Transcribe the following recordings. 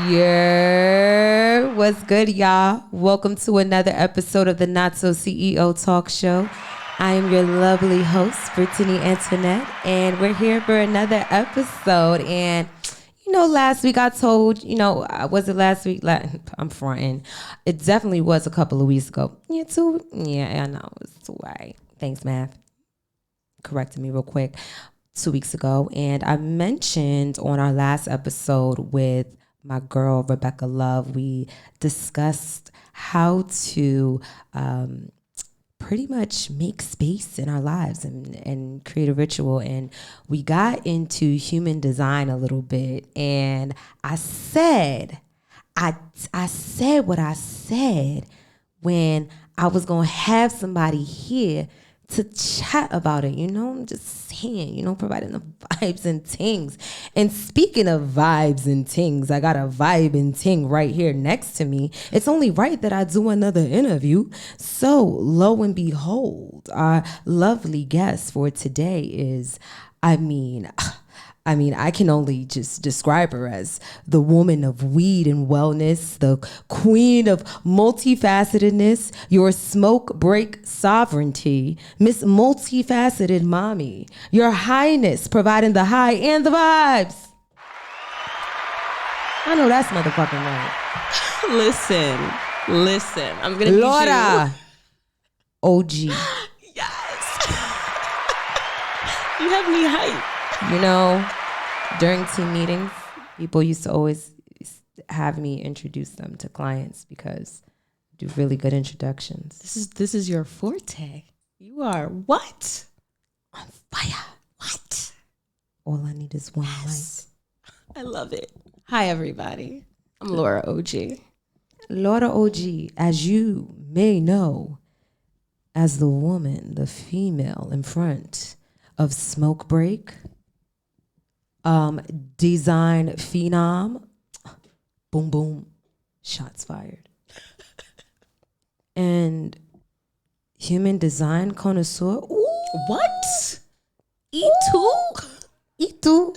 Yeah, what's good, y'all? Welcome to another episode of the Not So CEO Talk Show. I am your lovely host, Brittany Antoinette, and we're here for another episode. And last week I told, was it last week? I'm fronting. It definitely was a couple of weeks ago. Yeah, I know. It's 2 right. Thanks, math. Corrected me real quick. 2 weeks ago. And I mentioned on our last episode with my girl, Rebecca Love, we discussed how to pretty much make space in our lives and create a ritual. And we got into human design a little bit. And I said what I said when I was going to have somebody here to chat about it. I'm just saying, providing the vibes and tings. And speaking of vibes and tings, I got a vibe and ting right here next to me. It's only right that I do another interview. So lo and behold, our lovely guest for today is, I can only just describe her as the woman of weed and wellness, the queen of multifacetedness, your smoke break sovereignty, Miss Multifaceted Mommy, your highness, providing the high and the vibes. I know that's motherfucking right. Listen. I'm going to Laura OG. Yes. You have me hyped. During team meetings, people used to always have me introduce them to clients because I do really good introductions. This is your forte. You are what? On fire. What? All I need is one light. I love it. Hi, everybody. I'm Laura OG. Laura OG, as you may know, as the woman, the female in front of Smoke Break, design phenom, boom, boom, shots fired. And human design connoisseur. Ooh. What? Itu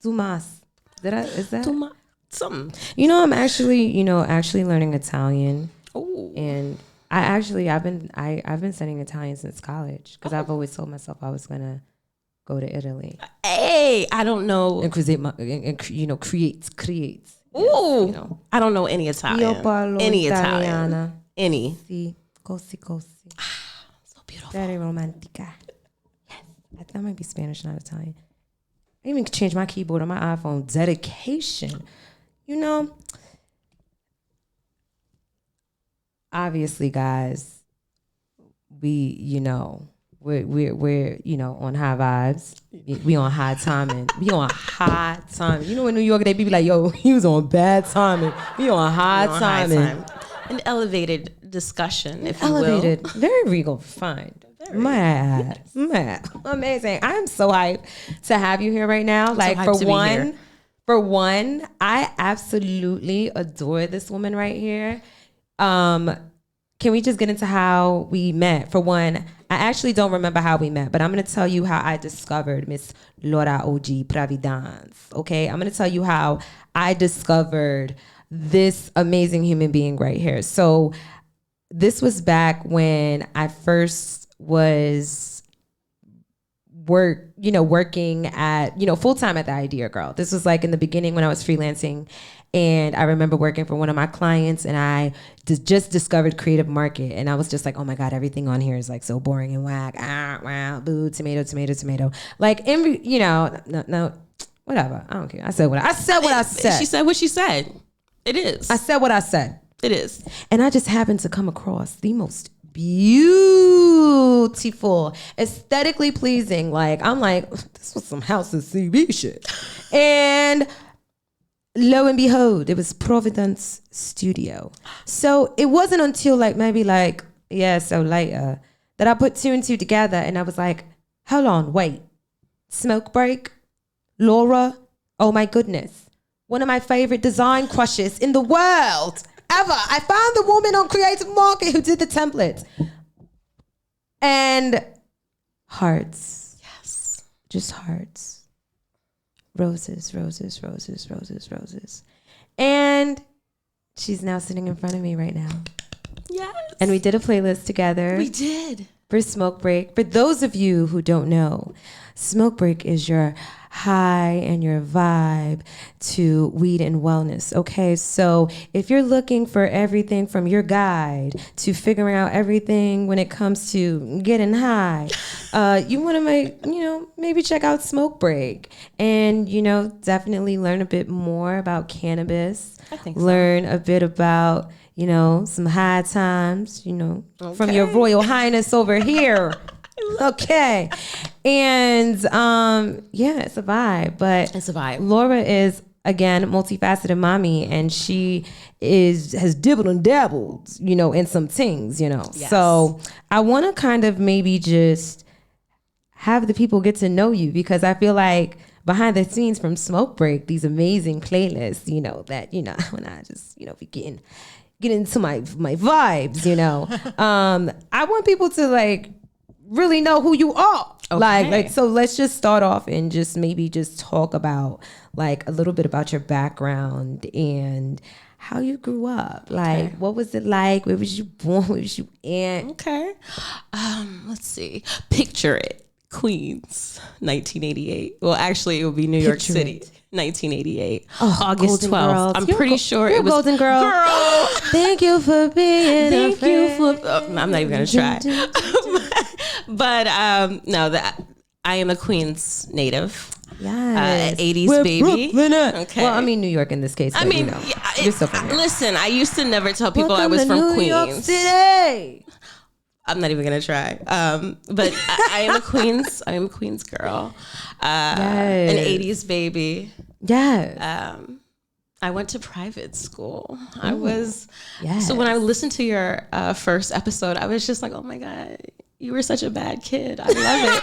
Dumas. Is that? Something. I'm actually learning Italian. Oh. And I've been studying Italian since college because I've always told myself I was gonna go to Italy. Hey, I don't know. And creates. Ooh. Yes, I don't know any Italian. Io parlo any Italiana. Italian. Any. Si, così. So beautiful. Very romantica. Yes. That might be Spanish, not Italian. I even changed my keyboard on my iPhone. Dedication. Obviously, guys, we're on high vibes. We on high timing. We on high timing. In New York, they be like, yo, he was on bad timing. We on high timing. An elevated discussion, if elevated, you will. Very regal, fine. Mad. Amazing. I'm so hyped to have you here right now. For one, I absolutely adore this woman right here. Can we just get into how we met? For one, I actually don't remember how we met, but I'm going to tell you how I discovered Miss Laura OG Providence. Okay, I'm going to tell you how I discovered this amazing human being right here. So this was back when I first was working at, full-time at the Idea Girl. This was like in the beginning when I was freelancing. And I remember working for one of my clients and I just discovered Creative Market. And I was just like, oh my God, everything on here is like so boring and whack. Wow, boo, tomato. Like, no, whatever. I don't care. I said what I said. She said what she said. It is. I said what I said. It is. And I just happened to come across the most beautiful, aesthetically pleasing. Like, I'm like, this was some House of CB shit. And lo and behold, it was Providence Studio. So it wasn't until later that I put two and two together and I was like, hold on, wait. Smoke Break? Laura? Oh my goodness. One of my favorite design crushes in the world ever. I found the woman on Creative Market who did the template. And hearts. Yes. Just hearts. roses, roses, roses, roses, roses. And she's now sitting in front of me right now. Yes. And we did a playlist together. We did. For Smoke Break. For those of you who don't know, Smoke Break is your high and your vibe to weed and wellness. Okay, so if you're looking for everything from your guide to figuring out everything when it comes to getting high, you want to maybe check out Smoke Break and definitely learn a bit more about cannabis. I think learn a bit about some high times, from your Royal Highness over here. Okay. And it's a vibe. But it's a vibe. Laura is, again, multifaceted mommy, and she has dibbled and dabbled, in some things, Yes. So I want to kind of maybe just have the people get to know you, because I feel like behind the scenes from Smoke Break, these amazing playlists, that, when I just, be get into my vibes, I want people to really know who you are. Okay. So let's just start off and just maybe just talk about a little bit about your background and how you grew up. What was it like? Where was you born? Where was you at? Okay. Let's see. Picture it. Queens, 1988. Well, actually, it would be New York City. 1988, August 12th. Girl. I'm pretty sure it was Golden Girl. Thank you for being. Thank you for. I'm not even gonna try. But no, I am a Queens native. Yes. 80s We're baby. Okay. Well, I mean New York in this case. I mean, you're so from here. Listen, I used to never tell people Welcome I was to from New Queens. York City. I'm not even gonna try. But I am a Queens. I am a Queens girl. An 80s baby. Yes. I went to private school. I was. Yes. So when I listened to your first episode, I was just like, oh my God, you were such a bad kid. I love it.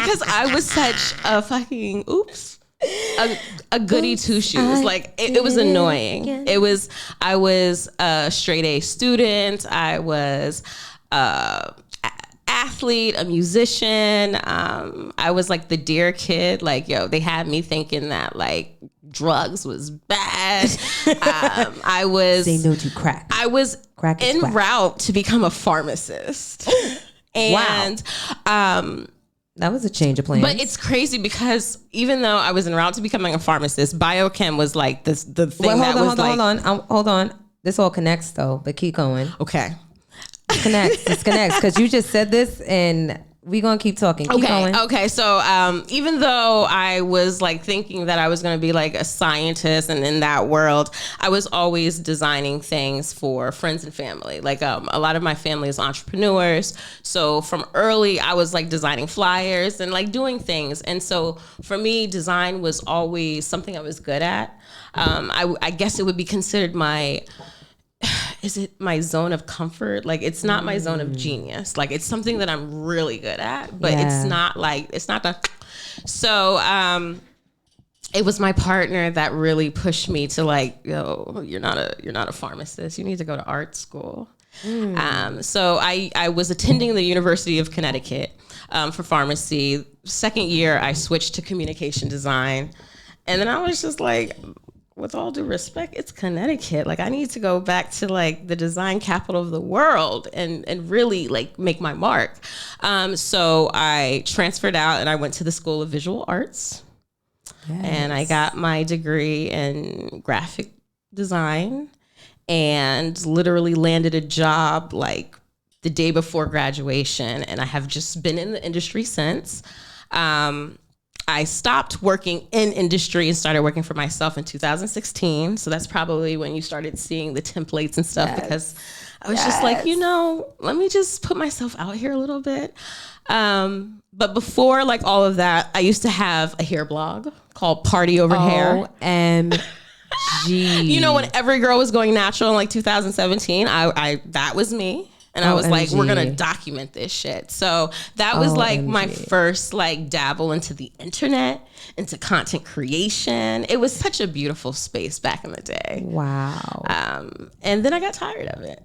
Because I was such a fucking a goody two shoes. It was annoying. I was a straight A student. I was athlete, a musician. I was the dear kid. They had me thinking that drugs was bad. I was. They know you crack. I was crack en crack. route to become a pharmacist. And that was a change of plans. But it's crazy because even though I was en route to becoming a pharmacist, biochem was the thing hold on. This all connects though, but keep going. Okay. It connects because you just said this and we're going to keep talking. Keep going. Okay. So even though I was thinking that I was going to be a scientist and in that world, I was always designing things for friends and family. A lot of my family is entrepreneurs. So from early, I was designing flyers and doing things. And so for me, design was always something I was good at. I guess it would be considered is it my zone of comfort? It's not my zone of genius. It's something that I'm really good at, but it's not the. So it was my partner that really pushed me to yo, you're not a pharmacist. You need to go to art school. So I was attending the University of Connecticut for pharmacy. Second year, I switched to communication design, and then I was just with all due respect, it's Connecticut. I need to go back to the design capital of the world and really make my mark. So I transferred out and I went to the School of Visual Arts. Yes. And I got my degree in graphic design and literally landed a job the day before graduation. And I have just been in the industry since. I stopped working in industry and started working for myself in 2016. So that's probably when you started seeing the templates and stuff, because I was just let me just put myself out here a little bit. But before all of that, I used to have a hair blog called Party Over Hair. OMG. When every girl was going natural in 2017, I that was me. And I was we're going to document this shit. So that was my first dabble into the internet, into content creation. It was such a beautiful space back in the day. Wow. And then I got tired of it.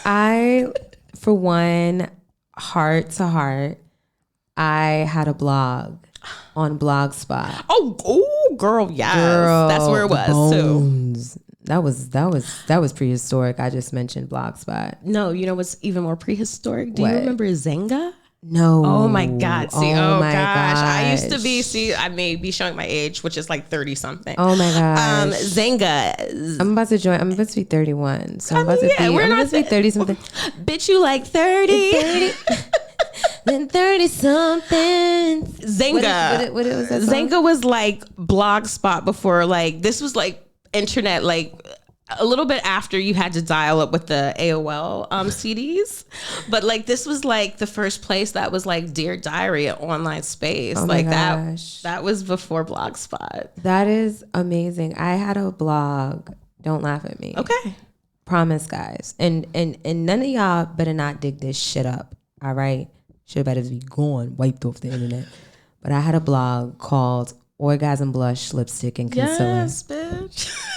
I, for one, heart to heart, I had a blog. on Blogspot. Oh, girl, yes. That's where it was too. That was prehistoric. I just mentioned Blogspot. No, you know what's even more prehistoric? Do What? you remember Zynga? No. Oh my God. See, oh my gosh. I used to gosh. be, I may be showing my age, which is like 30 something. Oh my gosh. Zynga. I'm about to be 31. So I'm about to be 30 something. Bitch, you like 30. Then 30 something. Zynga. What was that song? Zynga was like Blogspot before, like, this was like internet, like, a little bit after you had to dial up with the AOL CDs, but like this was like the first place that was like Dear Diary, an online space. Oh like my gosh. that was before Blogspot. That is amazing. I had a blog. Don't laugh at me. Okay. Promise, guys. And none of y'all better not dig this shit up. All right. Shit better be gone, wiped off the internet. But I had a blog called Orgasm Blush, Lipstick, and Concealer. Yes, bitch.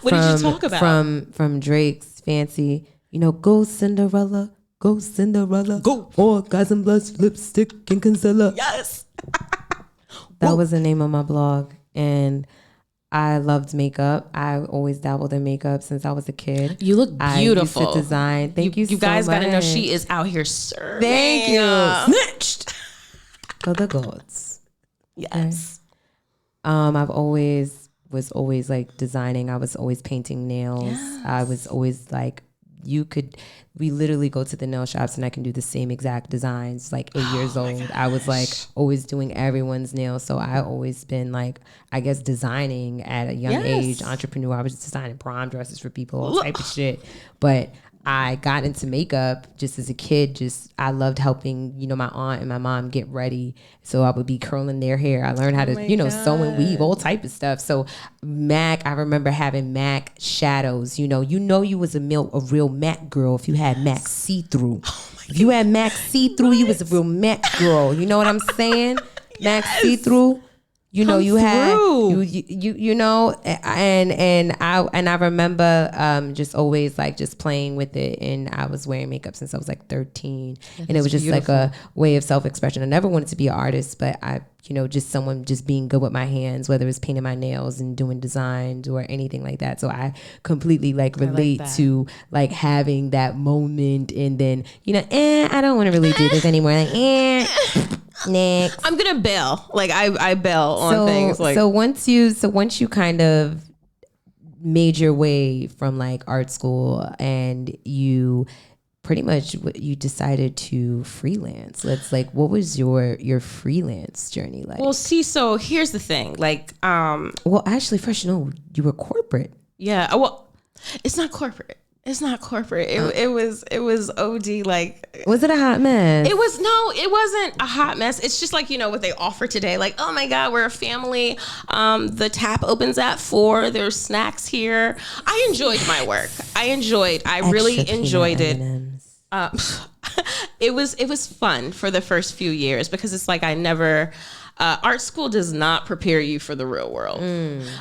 What did you talk about? From Drake's Fancy, go Cinderella, go Orgasm Blush, Lipstick, and Concealer. Yes. That was the name of my blog. And I loved makeup. I always dabbled in makeup since I was a kid. You look beautiful. I used to design. Thank you so much. You guys got to know she is out here serving. Thank you. Snitched. For the gods. Yes. I've always was always like designing. I was always painting nails. Yes. I was always like, we literally go to the nail shops and I can do the same exact designs. Like 8 years old, I was like always doing everyone's nails. So I always been like, I guess designing at a young age, entrepreneur. I was designing prom dresses for people, all type of shit. But I got into makeup just as a kid. I loved helping, my aunt and my mom get ready. So I would be curling their hair. I learned how to, sew and weave, all type of stuff. So MAC, I remember having MAC shadows. You was a real MAC girl if you had MAC see-through. If you had MAC see-through, you was a real MAC girl. You know what I'm saying? MAC see-through. You had and I remember just always like just playing with it, and I was wearing makeup since I was like 13, and it was just beautiful. Like a way of self-expression. I never wanted to be an artist, but I just someone just being good with my hands, whether it's painting my nails and doing designs or anything like that. So I completely like relate to like having that moment, and then I don't want to really do this anymore. Like next. I'm gonna bail. Like I bail on things. Like so once you kind of made your way from like art school and you pretty much you decided to freelance. What was your freelance journey like? Well, see, so here's the thing. Like well, actually, first, you were corporate. Yeah. Well, it's not corporate. It's not corporate. It was OD. Like, was it a hot mess? It wasn't a hot mess. It's just like, what they offer today. Like, oh my God, we're a family. The tap opens at 4. There's snacks here. I enjoyed my work. I really enjoyed it. It was fun for the first few years because it's like art school does not prepare you for the real world.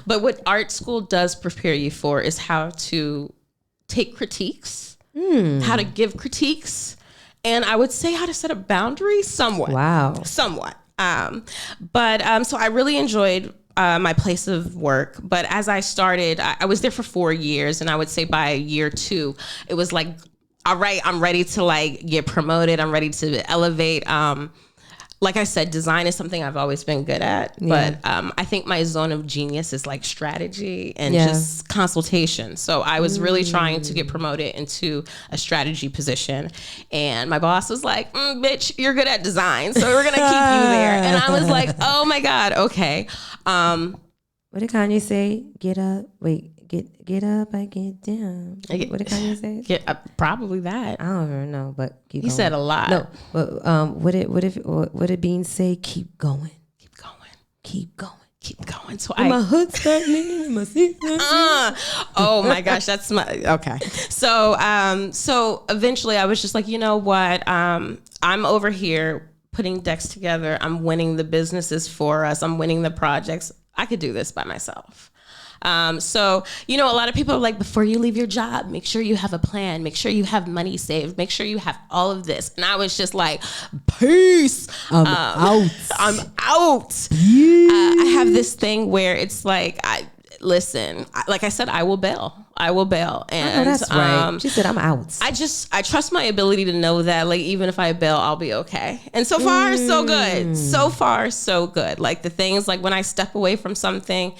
But what art school does prepare you for is how to take critiques, how to give critiques, and I would say how to set up boundaries somewhat. Wow. Somewhat. So I really enjoyed my place of work. But as I started, I was there for 4 years, and I would say by year 2, it was like, all right, I'm ready to like get promoted. I'm ready to elevate. Like I said, design is something I've always been good at, but I think my zone of genius is like strategy and just consultation. So I was really trying to get promoted into a strategy position, and my boss was like, bitch, you're good at design, so we're going to keep you there. And I was like, oh my God, okay. What did Kanye say? Get up, get up, I get down. What did Kanye say? Probably that. I don't even know, but he said a lot. No, but what did Bean say? Keep going. Keep going. Keep going. Keep going. So my hood start leaning, my seat. Oh my gosh, that's okay. So eventually I was just like, you know what? I'm over here putting decks together. I'm winning the businesses for us. I'm winning the projects. I could do this by myself. So, a lot of people are like, before you leave your job, make sure you have a plan, make sure you have money saved, make sure you have all of this. And I was just like, peace. I'm out. I'm out. I have this thing where it's like, like I said, I will bail. And I know that's right. She said, I'm out. I trust my ability to know that, like, even if I bail, I'll be okay. And so far, so good. So far, so good. Like, the things, like, when I step away from something,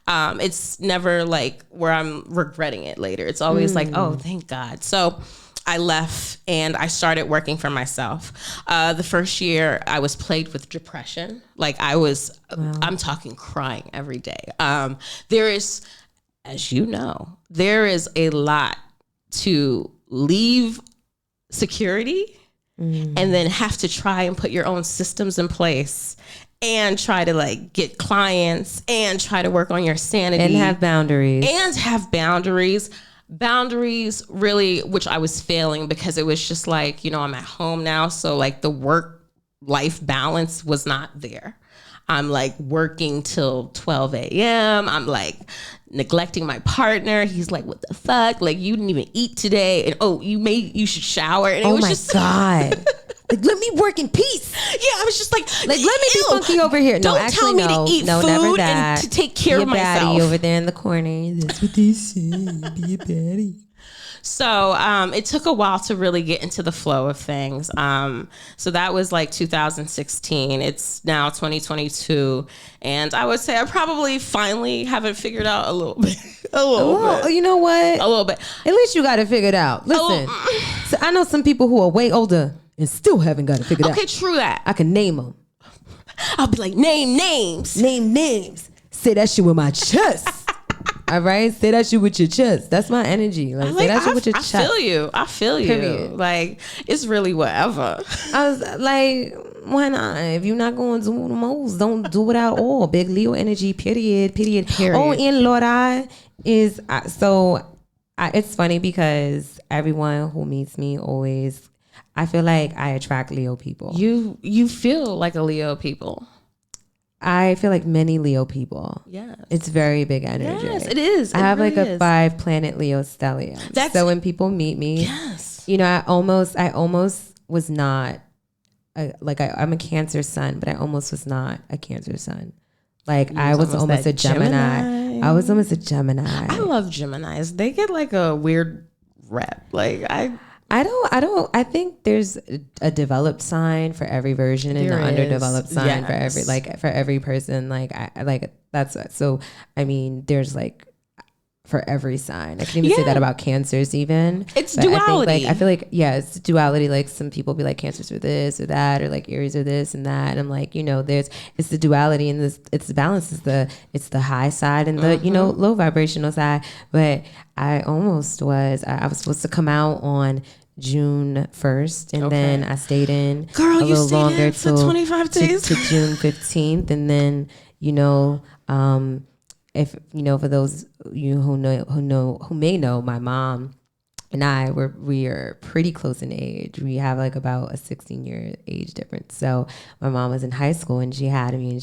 it's never like where I'm regretting it later. It's always like, oh, thank God. So I left and I started working for myself. The first year I was plagued with depression. Like, I'm talking crying every day. There is, as you know, there is a lot to leave security and then have to try and put your own systems in place and try to, like, get clients and try to work on your sanity. And have boundaries. Boundaries really, which I was failing because it was just like, I'm at home now. So, like, the work-life balance was not there. I'm, like, working till 12 a.m. I'm, like, neglecting my partner. He's like, what the fuck? Like, you didn't even eat today. And, you should shower. And it was just God. Like, let me work in peace. Yeah, I was just like, let me be funky over here. Don't tell me to eat food and to take care of myself. Baddie over there in the corner. That's what they say. Be a baddie. So it took a while to really get into the flow of things. So that was like 2016. It's now 2022. And I would say I probably finally have it figured out a little bit. Bit. You know what? A little bit. At least you got it figured out. Listen, so I know some people who are way older and still haven't got it figured out. Okay, true that. I can name them. I'll be like, name names. Name names. Say that shit with my chest. All right? Say that shit with your chest. That's my energy. Like, say that shit with your chest. I feel you. Period. Like, it's really whatever. I was like, why not? If you're not going to do the most, don't do it at all. Big Leo energy, period. Oh, and Lord, it's funny because everyone who meets me always, I feel like I attract Leo people. You feel like a Leo people. I feel like many Leo people. Yes. It's very big energy. Yes, it is. I have really like a 5-planet Leo stellium. So when people meet me, yes. I almost was not, I'm a Cancer sun, but I almost was not a Cancer sun. Like, I was almost a Gemini. I was almost a Gemini. I love Geminis. They get like a weird rep. Like, I think there's a developed sign for every version and an underdeveloped sign for every person. There's like for every sign. I can even say that about Cancers even. It's duality. I feel like it's duality. Like, some people be like, Cancers are this or that, or like Aries are this and that. And I'm like, it's the duality, and it's the balance. It's the high side and the, low vibrational side. But I was supposed to come out on June 1st, and then I stayed in a little longer for 25 days to June 15th, and then if for those you who may know, my mom and we are pretty close in age. We have like about a 16-year age difference. So my mom was in high school and she had me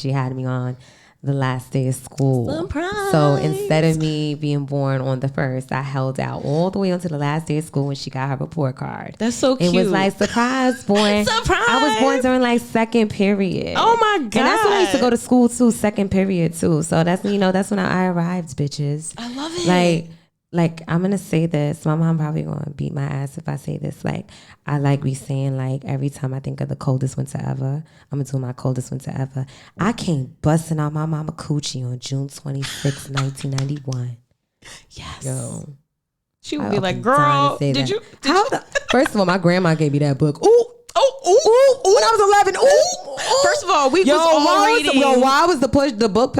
on the last day of school. Surprise. So instead of me being born on the 1st, I held out all the way until the last day of school when she got her report card. That's so cute. It was like, surprise, born. Surprise. I was born during like second period. Oh my God. And that's when I used to go to school too, second period too. So that's when I arrived, bitches. I love it. Like, I'm going to say this. My mom probably going to beat my ass if I say this. Like, I like be saying, like, every time I think of the coldest winter ever, I'm going to do my coldest winter ever. I came busting out my mama coochie on June 26, 1991. Yes. Yo. She would be like, girl, did you? First of all, my grandma gave me that book. Ooh. When I was 11. Ooh. First of all, we was all reading. Why was the book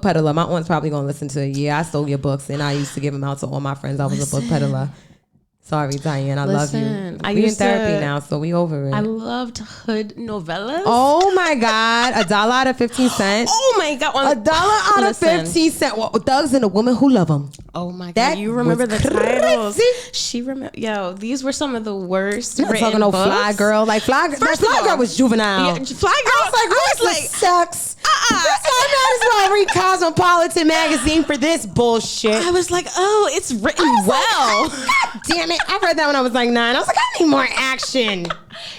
peddler? My aunt's probably gonna listen to it. Yeah, I stole your books and I used to give them out to all my friends. I was a book peddler. Sorry, Diane. I love you. We in therapy now, so we over it. I loved hood novellas. Oh my God. $1 out of 15 cents. Oh my God. $1 out of 15 cents. Well, thugs and a woman who love them. Oh my That God. You remember the was titles. crazy. She remember. Yo, these were some of the worst. I'm not talking no books. Fly Girl. Like Fly Girl. First That of Fly all, Girl was juvenile. Yeah, Fly Girl. I was like, sucks. I might as well read Cosmopolitan magazine for this bullshit. I was like, oh, it's written well. God damn it. I read that when I was like 9. I was like, I need more action.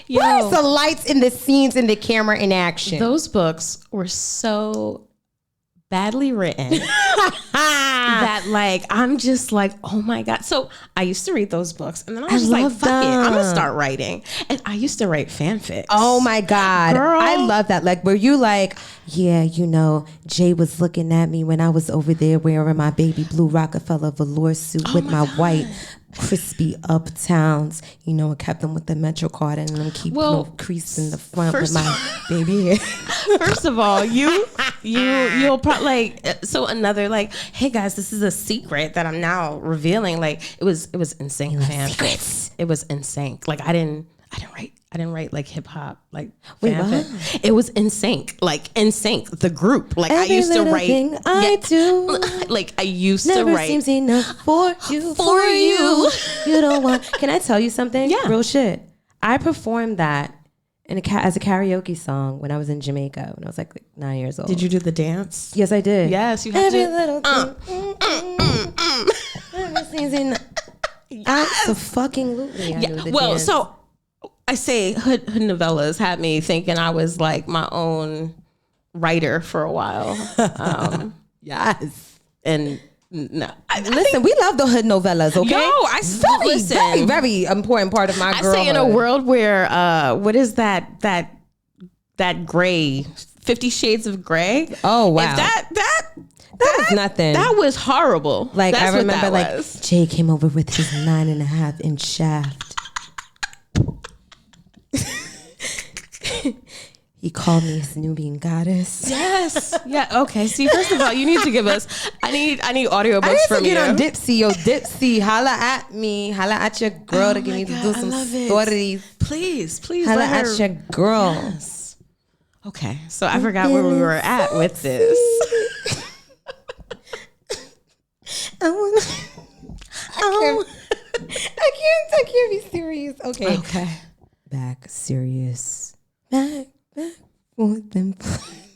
Where's the lights in the scenes and the camera in action? Those books were so badly written that like I'm just like, oh my God. So I used to read those books and then I was just like, fuck it, I'm gonna start writing. And I used to write fanfics. Oh my God. Girl. I love that. Like, were you like, yeah, you know, Jay was looking at me when I was over there wearing my baby blue Rockefeller velour suit with my white crispy uptowns, you know, and kept them with the Metro card and then keep little crease in the front with my baby hair. First of all, you'll probably like, so another like, hey guys, this is a secret that I'm now revealing. Like it was insane fanfics. It was insane. Like I didn't write like hip hop like fanfic. It was NSYNC, like NSYNC, the group. Like Every I used to write. Thing I do, like I used never to write. seems enough for you. For you, you don't want. Can I tell you something? Yeah, real shit. I performed that as a karaoke song when I was in Jamaica when I was like 9 years old. Did you do the dance? Yes, I did. Yes, you have Every to. little thing. Never seems enough. Absolutely. I knew the dance. So I say hood novellas had me thinking I was like my own writer for a while. Yes. And no. Listen, we love the hood novellas, okay? Yo, I still listen. Very, very important part of my girlhood. I say in a world where, what is that gray, 50 Shades of Grey? Oh, wow. If that was nothing. That was horrible. Like, That's I remember, what that like, was. Jay came over with his 9.5-inch shaft. He called me his Nubian goddess. Yes. Yeah. Okay. See, first of all, you need to give us. I need audiobooks I need from to you. get on Dipsy. Yo, Dipsy, holla at me. Holla at your girl to get me to do some stories. Please. Holla at your girl. Yes. Okay. So I forgot where we were at with this. I can't be serious. Okay. Okay. Back serious. Back for them.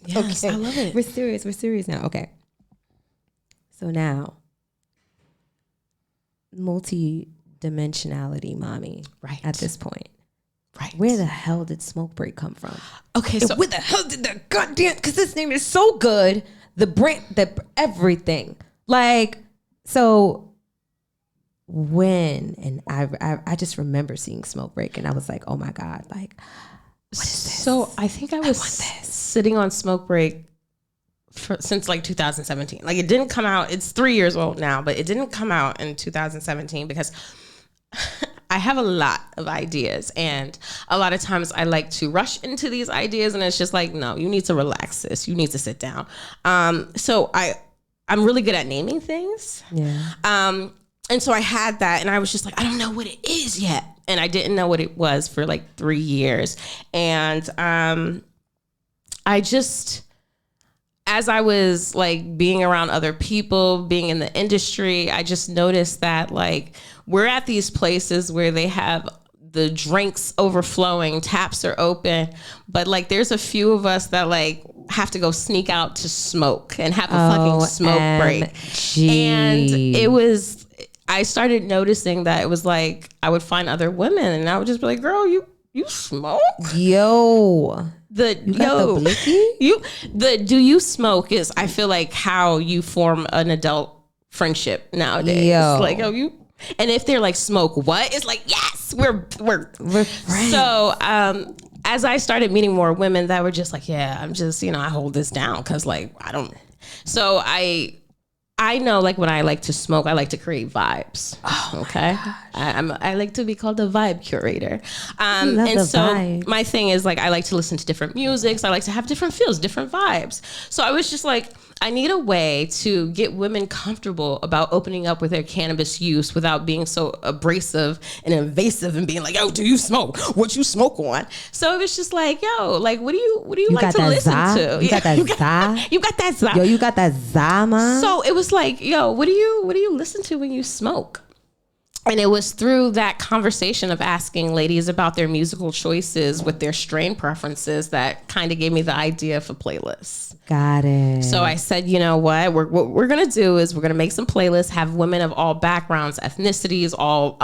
Yes, Okay. I love it. We're serious now. Okay. So now, multi-dimensionality mommy. Right. At this point. Right. Where the hell did Smoke Break come from? Okay. So Where the hell did that goddamn, because this name is so good. The brand, everything. Like, so when, and I just remember seeing Smoke Break and I was like, oh my God, like, what is this? So I think I was sitting on Smoke Break since like 2017. Like it didn't come out. It's 3 years old now, but it didn't come out in 2017 because I have a lot of ideas and a lot of times I like to rush into these ideas and it's just like, no, you need to relax, sis. You need to sit down. So I'm really good at naming things. Yeah. And so I had that and I was just like, I don't know what it is yet. And I didn't know what it was for like 3 years. And I just, as I was like being around other people, being in the industry, I just noticed that like we're at these places where they have the drinks overflowing, taps are open, but like there's a few of us that like have to go sneak out to smoke and have a fucking smoke break. And it was, I started noticing that it was like I would find other women and I would just be like, girl, you smoke? Yo. Do you smoke is I feel like how you form an adult friendship nowadays. Yo. Like, oh, you, and if they're like, smoke what? It's like, yes, we're friends. So as I started meeting more women that were just like, yeah, I'm just, I hold this down because like I don't. So I know like when I like to smoke, I like to create vibes. Oh, okay. I like to be called a vibe curator. And so vibe. My thing is like, I like to listen to different musics. I like to have different feels, different vibes. So I was just like, I need a way to get women comfortable about opening up with their cannabis use without being so abrasive and invasive and being like, yo, do you smoke? What you smoke on? So it was just like, yo, like, what do you like to listen to? You got that za? You got that za. Yo, you got that za, man? So it was like, yo, what do you listen to when you smoke? And it was through that conversation of asking ladies about their musical choices with their strain preferences that kind of gave me the idea for playlists. Got it. So I said, you know what we're going to do is we're going to make some playlists, have women of all backgrounds, ethnicities, all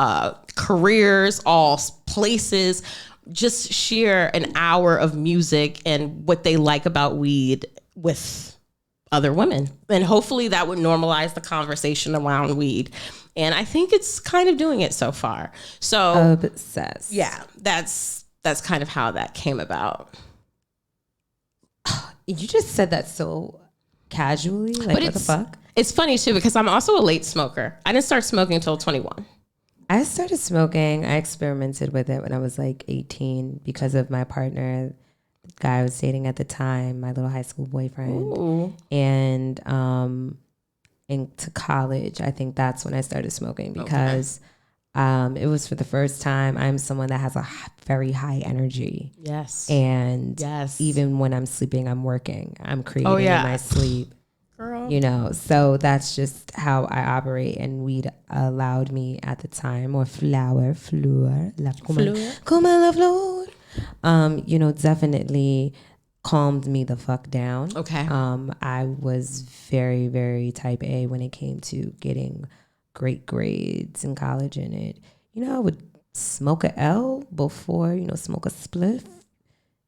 careers, all places, just share an hour of music and what they like about weed with other women. And hopefully that would normalize the conversation around weed. And I think it's kind of doing it so far. So obsessed. Yeah, that's kind of how that came about. You just said that so casually. Like, what the fuck? It's funny too, because I'm also a late smoker. I didn't start smoking until 21. I started smoking. I experimented with it when I was like 18 because of my partner, the guy I was dating at the time, my little high school boyfriend. Ooh. And into college, I think that's when I started smoking because it was for the first time. I'm someone that has a very high energy. Yes. And even when I'm sleeping, I'm working. I'm creating in my sleep. Girl. You know, so that's just how I operate. And weed allowed me at the time, or flower, la flor. You know, definitely calmed me the fuck down. Okay. I was very, very type A when it came to getting great grades in college, and it, you know, I would smoke a L before, you know, smoke a spliff,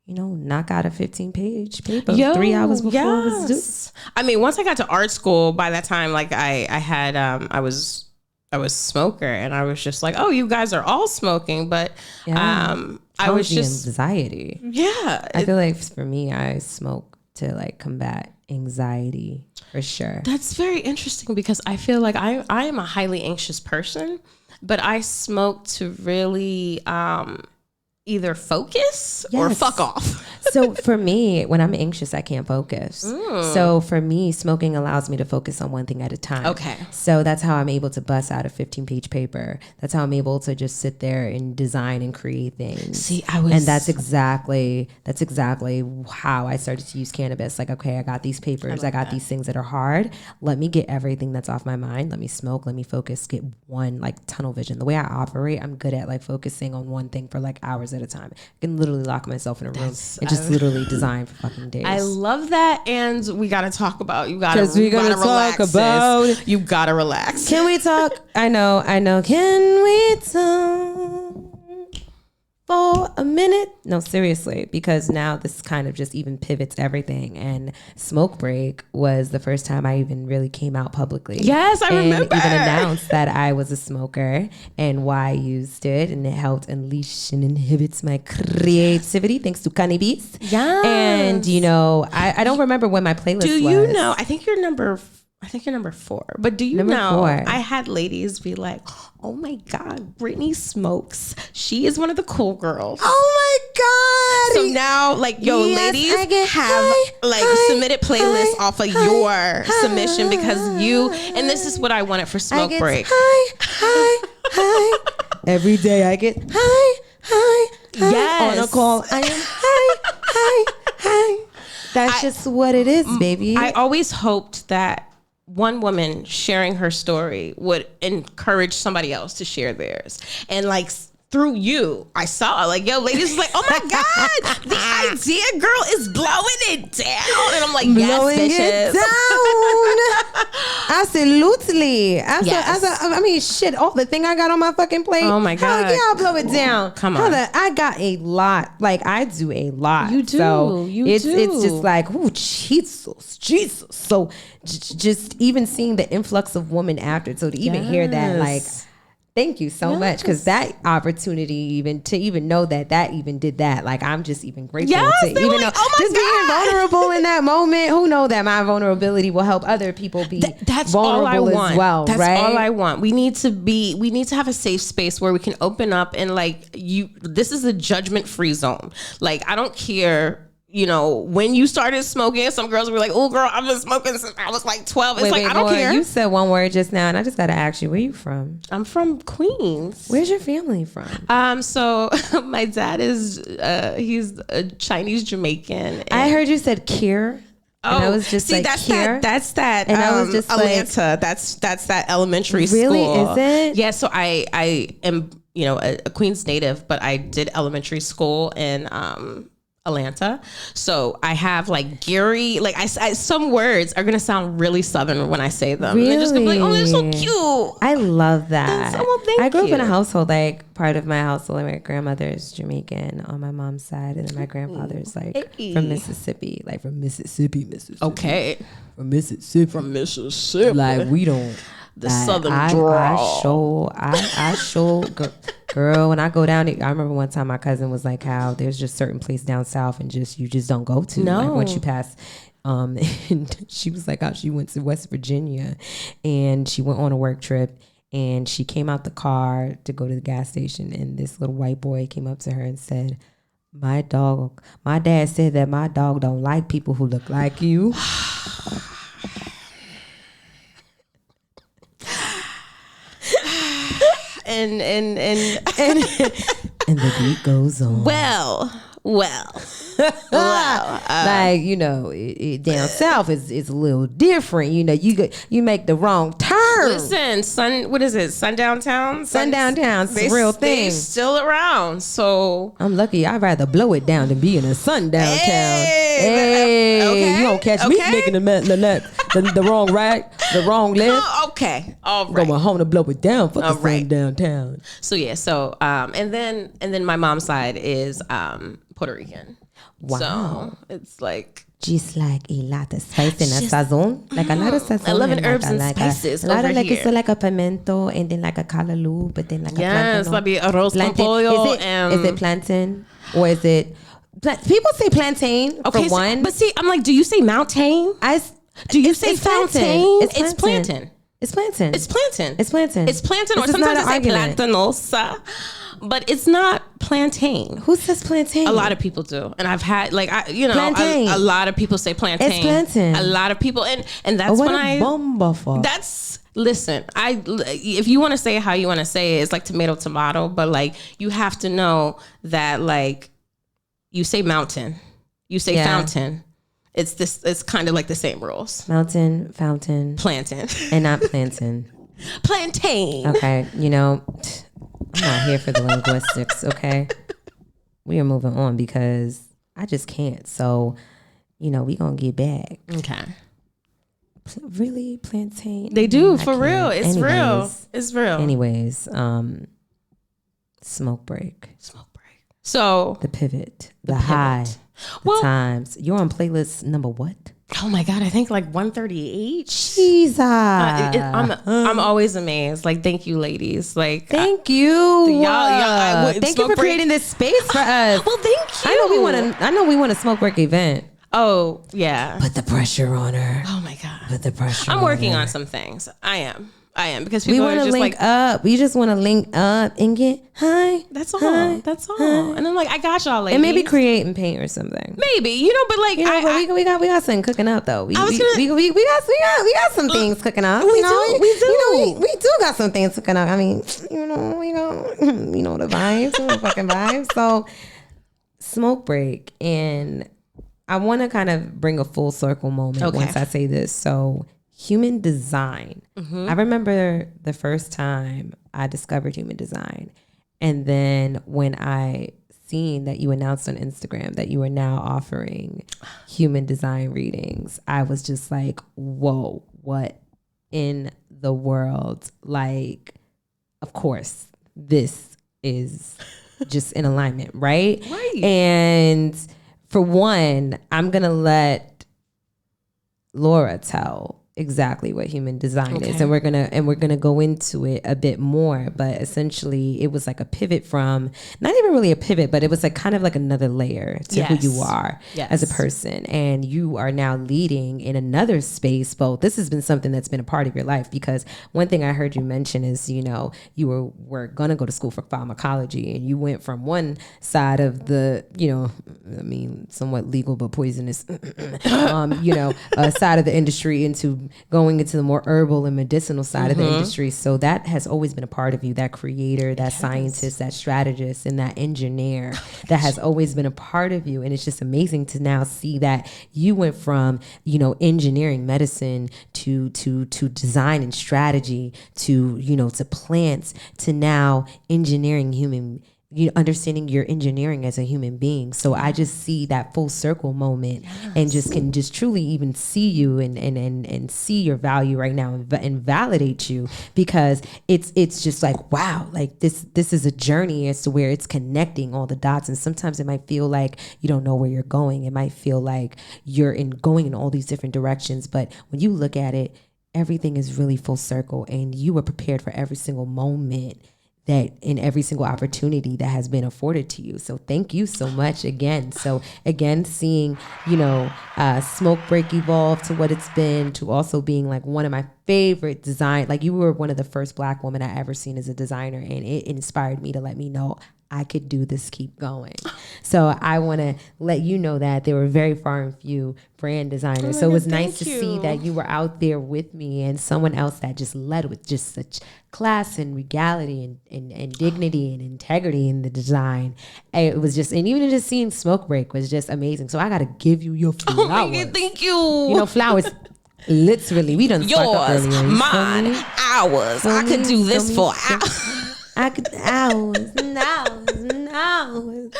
you know, knock out a 15-page paper 3 hours before it was due. I mean, once I got to art school, by that time, like I was a smoker, and I was just like, oh, you guys are all smoking, but I was just anxiety. Yeah. I feel like for me, I smoke to like combat anxiety for sure. That's very interesting because I feel like I am a highly anxious person, but I smoke to really either focus or fuck off. So for me, when I'm anxious, I can't focus. So for me, smoking allows me to focus on one thing at a time. Okay. So that's how I'm able to bust out a 15-page paper. That's how I'm able to just sit there and design and create things. See, and that's exactly how I started to use cannabis. Like, okay, I got these papers. I got these things that are hard. Let me get everything that's off my mind. Let me smoke. Let me focus. Get one, like, tunnel vision. The way I operate, I'm good at like focusing on one thing for like hours at a time. I can literally lock myself in a room and just literally design for fucking days. I love that, and we gotta talk about you gotta talk about. You gotta relax. Can we talk? I know. Can we talk for a minute? No, seriously, because now this kind of just even pivots everything. And Smoke Break was the first time I even really came out publicly. Yes, I remember. Even announced that I was a smoker and why I used it, and it helped unleash and inhibits my creativity thanks to cannabis. Yeah. And you know, I don't remember when my playlist was. Do you know? I think you're number 4. But do you know? 4. I had ladies be like, "Oh my God, Brittany smokes. She is one of the cool girls." Oh my God! So now, like, yo, ladies have submitted playlists off of your submission because you. And this is what I wanted for Smoke Break. High. Every day I get high. Yes. On a call, I am high. That's just what it is, baby. I always hoped that one woman sharing her story would encourage somebody else to share theirs. And like through you, I saw like, yo, ladies like, oh my God, the idea girl is blowing it down. And I'm like, blowing yes, bitches. It down. Absolutely. I mean, shit, all the thing I got on my fucking plate. Oh my God. Hell yeah, I'll blow it down. Come on. I got a lot. Like, I do a lot. You do. So it's do. It's just like, oh, Jesus. So just even seeing the influx of women after. So to even hear that, like, thank you so much, because that opportunity even know that even did that. Like, I'm just even grateful to even know, just being vulnerable in that moment. Who know that my vulnerability will help other people be that's vulnerable all I want. As well. That's right? all I want. We need to have a safe space where we can open up and like this is a judgment free zone. Like, I don't care when you started smoking, some girls were like, oh, girl, I've been smoking since I was like 12. It's I don't care. You said one word just now, and I just got to ask you, where you from? I'm from Queens. Where's your family from? So my dad is, he's a Chinese Jamaican. I heard you said Kier. Oh, and I was just see, that's that. And I was just Atlanta. That's that elementary school. Really, is it? Yeah. So I am, a Queens native, but I did elementary school in Atlanta. So I have like Gary, like I some words are gonna sound really Southern when I say them. Really? They're just gonna be like, oh, they're so cute. I love that. Thank I grew up you. in a household, like part of my household, my grandmother is Jamaican on my mom's side, and then my grandfather's like from Mississippi, Mississippi. Okay. From Mississippi. Like we don't. The Southern drawl. I show, girl, when I go down there, I remember one time my cousin was like, how there's just certain place down south and you just don't go to. No. Like once you pass, and she was like, how she went to West Virginia and she went on a work trip and she came out the car to go to the gas station and this little white boy came up to her and said, my dad said that my dog don't like people who look like you. And the beat goes on. Well. Like down south is a little different. You make the wrong turn. Listen, what is it? Sundown Town. Sundown Town's a real thing. They still around. So I'm lucky. I'd rather blow it down than be in a sundown town. Hey, okay, you don't catch me making the wrong right, the wrong left. Okay, all right. Going home to blow it down for the sundown town. So yeah, and then my mom's side is Puerto Rican. Wow. So it's like just like a lot of spice and a sazon, like a lot of sazon. 11 herbs and spices. A lot of here. It's like a pimento and then like a callaloo, but then like a yes, plantano. That'd be arroz con pollo. Is it plantain or is it? People say plantain for one. But see, I'm like, do you say mountain? Do you say fountain? It's plantain. It's plantain. It's plantain. It's plantain. It's plantain. Or sometimes I say plantanosa. But it's not plantain. Who says plantain? A lot of people do, and I've had plantain. A lot of people say plantain. It's plantain. A lot of people, and that's when I. Listen. If you want to say it how you want to say it, it's like tomato, but like you have to know that like you say mountain, you say fountain. It's kind of like the same rules. Mountain, fountain, plantain, and not plantain. Plantain. Okay, I'm not here for the linguistics, okay? We are moving on because I just can't. So, we gonna get back. Okay. Really, plantain? They do, for real. It's real. It's real. Anyways, smoke break. So the pivot, the high, the times. You're on playlist number what? Oh my God, I think like 138. Jesus. I'm always amazed. Like, thank you, ladies. Like, thank you. Thank you for creating this space for us. Well, thank you. I know we want a smoke break event. Oh, yeah. Put the pressure on her. Oh my God. Put the pressure I'm working on some things. I am because people want to link up. We just want to link up and get high. That's all. High, that's all. High. And I'm like, I got y'all, ladies. And maybe create and paint or something. Maybe, but like, we got something cooking up though. We got some things cooking up. We do got some things cooking up. I mean, we got the vibes, the fucking vibes. So smoke break, and I want to kind of bring a full circle moment once I say this. So. Human design. Mm-hmm. I remember the first time I discovered human design. And then when I seen that you announced on Instagram that you are now offering human design readings, I was just like, whoa, what in the world? Like, of course, this is just in alignment, right? Right. And for one, I'm going to let Laura tell exactly what human design is, and we're gonna go into it a bit more. But essentially, it was like a pivot from, not even really a pivot, but it was like kind of like another layer to who you are as a person, and you are now leading in another space. But this has been something that's been a part of your life, because one thing I heard you mention is, you know, you were gonna go to school for pharmacology, and you went from one side of the, you know, I mean, somewhat legal but poisonous, you know, side of the industry into going into the more herbal and medicinal side of the industry. So that has always been a part of you, that creator, that scientist, that strategist, and that engineer that has always been a part of you. And it's just amazing to now see that you went from, you know, engineering, medicine to design and strategy to, you know, to plants, to now engineering human, you know, understanding your engineering as a human being. So I just see that full circle moment, and just can just truly even see you and see your value right now, and validate you, because it's just like, wow, like this is a journey as to where it's connecting all the dots. And sometimes it might feel like you don't know where you're going. It might feel like you're going in all these different directions. But when you look at it, everything is really full circle, and you were prepared for every single moment, that in every single opportunity that has been afforded to you. So thank you so much again. So again, seeing, you know, Smoke Break evolve to what it's been, to also being like one of my favorite design, like you were one of the first Black women I ever seen as a designer, and it inspired me to let me know I could do this, keep going. So I want to let you know that there were very far and few brand designers. So it was nice to see that you were out there with me, and someone else that just led with just such class and regality and dignity and integrity in the design. It was just, and even just seeing Smoke Break was just amazing. So I got to give you your flowers. Oh my God, thank you. You know, flowers. Literally, we done yours, mine, ours. I could do this for hours. I could hours and hours and hours.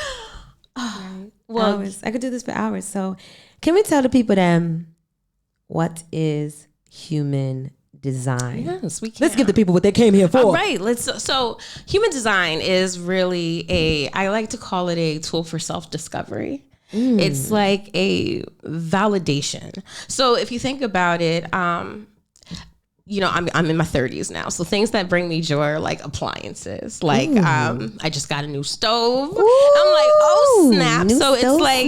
Right. Well, hours. I could do this for hours. So can we tell the people then what is human design? Yes, we can. Let's give the people what they came here for. All right. So human design is really I like to call it a tool for self-discovery. It's like a validation. So if you think about it, you know, I'm in my 30s now. So things that bring me joy are like appliances. Like I just got a new stove. Ooh, I'm like, oh snap. So it's like,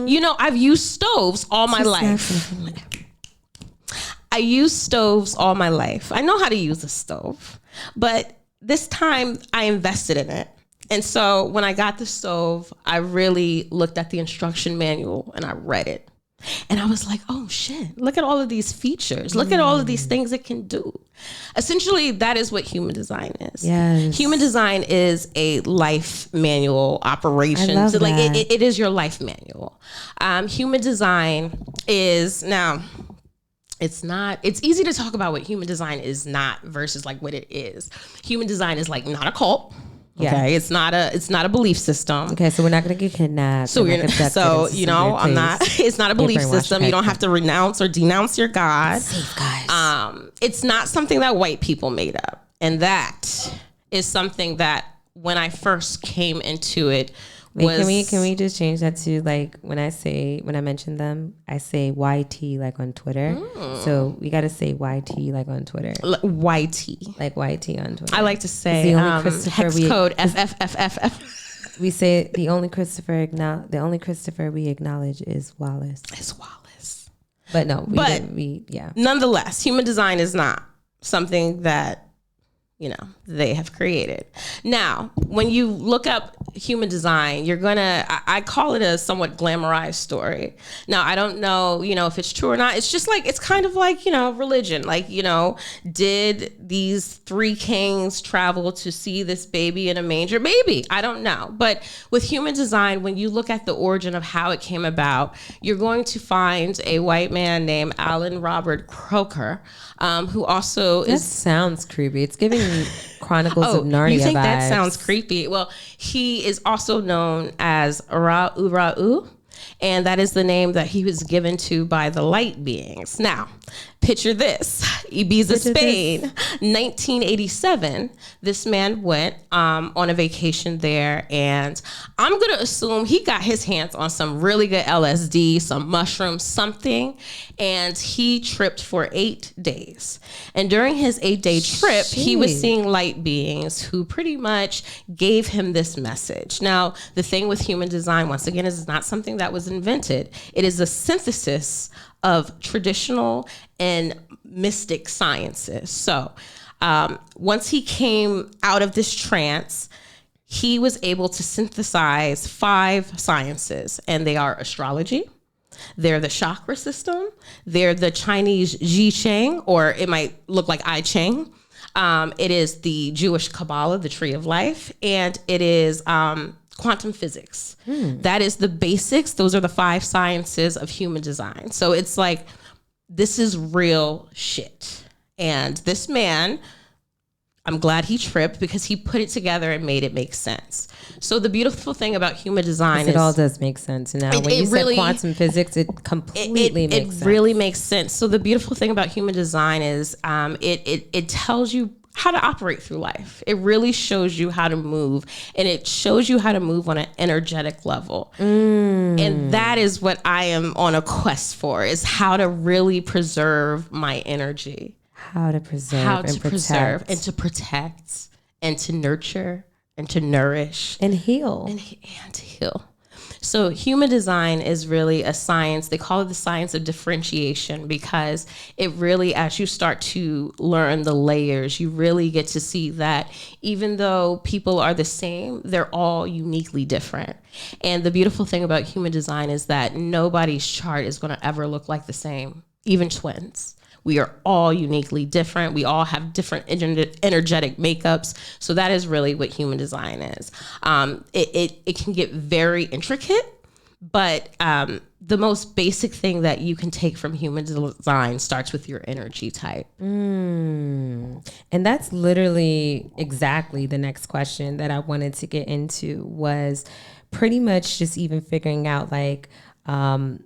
you know, I've used stoves all my life. I use stoves all my life. I know how to use a stove, but this time I invested in it. And so when I got the stove, I really looked at the instruction manual and I read it. And I was like, oh shit, look at all of these features. Look at all of these things it can do. Essentially, that is what human design is. Yes. Human design is a life manual operation. I love so like that. it is your life manual. Human design is now, it's easy to talk about what human design is not versus like what it is. Human design is like not a cult. Yeah. Okay, it's not a belief system. Okay, so we're not gonna get kidnapped. So you know, I'm not. It's not a belief system. You don't have to renounce or denounce your God. Safe, guys. It's not something that white people made up, and that is something that when I first came into it. Wait, can we just change that to like when I mention them, I say YT like on Twitter. So we got to say YT like on Twitter. YT. Like YT on Twitter. I like to say hex code FFFFF. We say the only Christopher we acknowledge is Wallace. It's Wallace. But no, nonetheless, human design is not something that, you know, they have created. Now, when you look up human design, I call it a somewhat glamorized story. Now, I don't know, you know, if it's true or not. It's just like, it's kind of like, you know, religion. Like, you know, did these 3 kings travel to see this baby in a manger? Maybe, I don't know. But with human design, when you look at the origin of how it came about, you're going to find a white man named Alan Robert Croker, who also That sounds creepy. It's giving me Chronicles of Narnia you think vibes. That sounds creepy? Well, he is also known as Ra-Uru, and that is the name that he was given to by the light beings. Now, Picture this. Ibiza, Spain, 1987. This man went on a vacation there, and I'm going to assume he got his hands on some really good LSD, some mushrooms, something, and he tripped for 8 days. And during his 8-day trip, he was seeing light beings who pretty much gave him this message. Now, the thing with human design, once again, is not something that was invented. It is a synthesis of traditional and mystic sciences. So once he came out of this trance, he was able to synthesize 5 sciences, and they are astrology, they're the chakra system, they're the Chinese Ji Chang, or it might look like I Chang. It is the Jewish Kabbalah, the Tree of Life, and it is quantum physics. That is the basics. Those are the 5 sciences of human design. So it's like, this is real shit. And this man, I'm glad he tripped because he put it together and made it make sense. So the beautiful thing about human design is it all does make sense now. When you said quantum physics, it completely makes sense. It really makes sense. So the beautiful thing about human design is it tells you how to operate through life. It really shows you how to move, and it shows you how to move on an energetic level. And that is what I am on a quest for, is how to really preserve my energy. How to preserve and to protect and to nurture and to nourish and heal and to heal. So human design is really a science. They call it the science of differentiation, because it really, as you start to learn the layers, you really get to see that even though people are the same, they're all uniquely different. And the beautiful thing about human design is that nobody's chart is going to ever look like the same, even twins. We are all uniquely different. We all have different energetic makeups. So that is really what human design is. It can get very intricate, but the most basic thing that you can take from human design starts with your energy type. And that's literally exactly the next question that I wanted to get into, was pretty much just even figuring out like,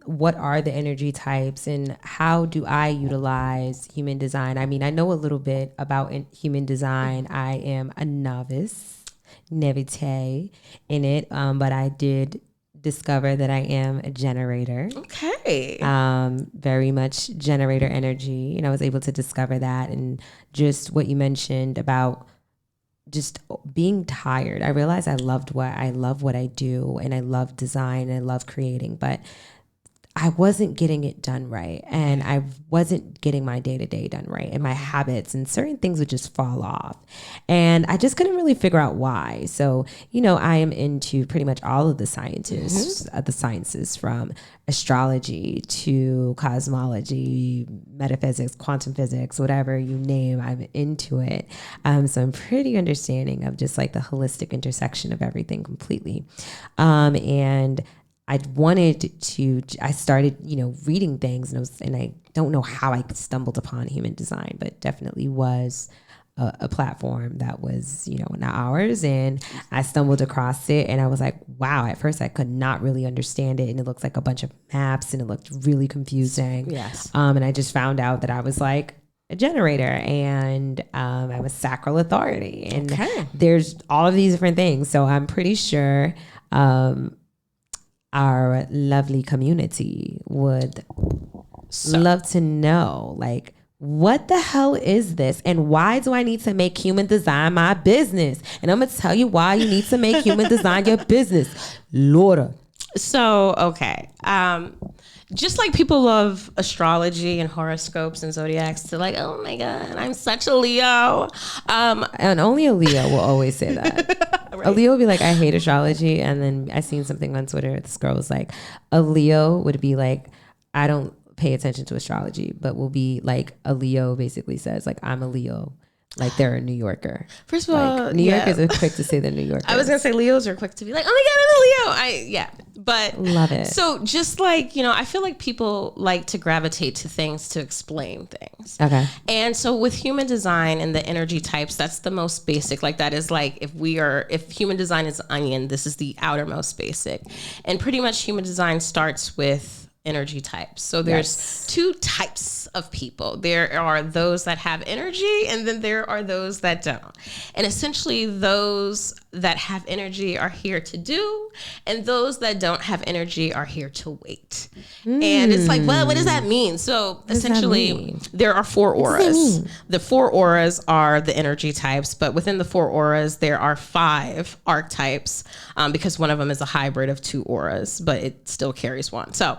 what are the energy types and how do I utilize human design? I mean, I know a little bit about human design. I am a novice, nevite in it, but I did discover that I am a generator. Okay. Very much generator energy. And I was able to discover that, and just what you mentioned about just being tired. I realized I love what I do, and I love design, and I love creating, but I wasn't getting it done right. And I wasn't getting my day-to-day done right, and my habits and certain things would just fall off. And I just couldn't really figure out why. So, I am into pretty much all of the sciences from astrology to cosmology, metaphysics, quantum physics, whatever you name, I'm into it. So I'm pretty understanding of just like the holistic intersection of everything completely. And I started, reading things, and I don't know how I stumbled upon human design, but definitely was a platform that was, not ours. And I stumbled across it, and I was like, wow, at first I could not really understand it. And it looked like a bunch of maps, and it looked really confusing. Yes. And I just found out that I was like a generator, and I'm a sacral authority, and there's all of these different things. So I'm pretty sure, our lovely community would love to know, like, what the hell is this? And why do I need to make human design my business? And I'm going to tell you why you need to make human design your business. Laura. So, okay. Just like people love astrology and horoscopes and zodiacs, to like, oh my God, I'm such a Leo. And only a Leo will always say that. Right. A Leo will be like, I hate astrology. And then I seen something on Twitter. This girl was like, a Leo would be like, I don't pay attention to astrology, but will be like, a Leo basically says like, I'm a Leo. Like they're a New Yorker. First of all, New Yorkers are quick to say they're New Yorkers. I was going to say Leos are quick to be like, oh my God, I'm a Leo. But love it. So just like, I feel like people like to gravitate to things to explain things. Okay. And so with human design and the energy types, that's the most basic. Like that is like, if human design is onion, this is the outermost basic. And pretty much human design starts with energy types. So there's two types of people. There are those that have energy, and then there are those that don't. And essentially those that have energy are here to do, and those that don't have energy are here to wait. And it's like, well, what does that mean? So essentially there are 4 auras. The 4 auras are the energy types, but within the 4 auras, there are 5 archetypes, because one of them is a hybrid of 2 auras, but it still carries one. So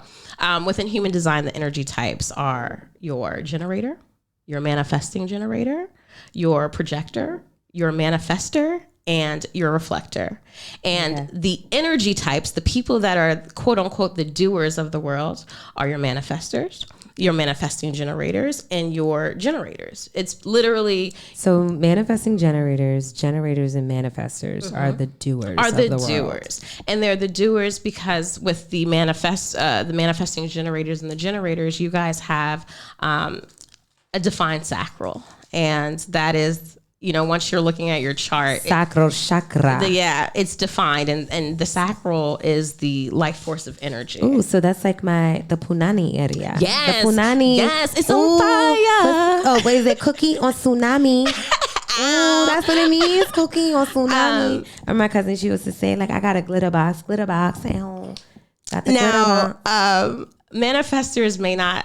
within human design, the energy types are your generator, your manifesting generator, your projector, your manifester, and your reflector. And the energy types, the people that are quote unquote the doers of the world, are your manifestors, your manifesting generators, and your generators. It's literally... So manifesting generators and manifestors are the doers of the world. And they're the doers because with the manifesting generators and the generators, you guys have a defined sacral. And that is... once you're looking at your chart, sacral chakra. It's defined, and the sacral is the life force of energy. Ooh, so that's like the Punani area. Yes, the Punani. Yes, it's on fire. What is it? Cookie on tsunami. Ooh, that's what it means. Cookie on tsunami. Or my cousin, she used to say, like, I got a glitter box at home. Got the glitter box. Manifestors may not.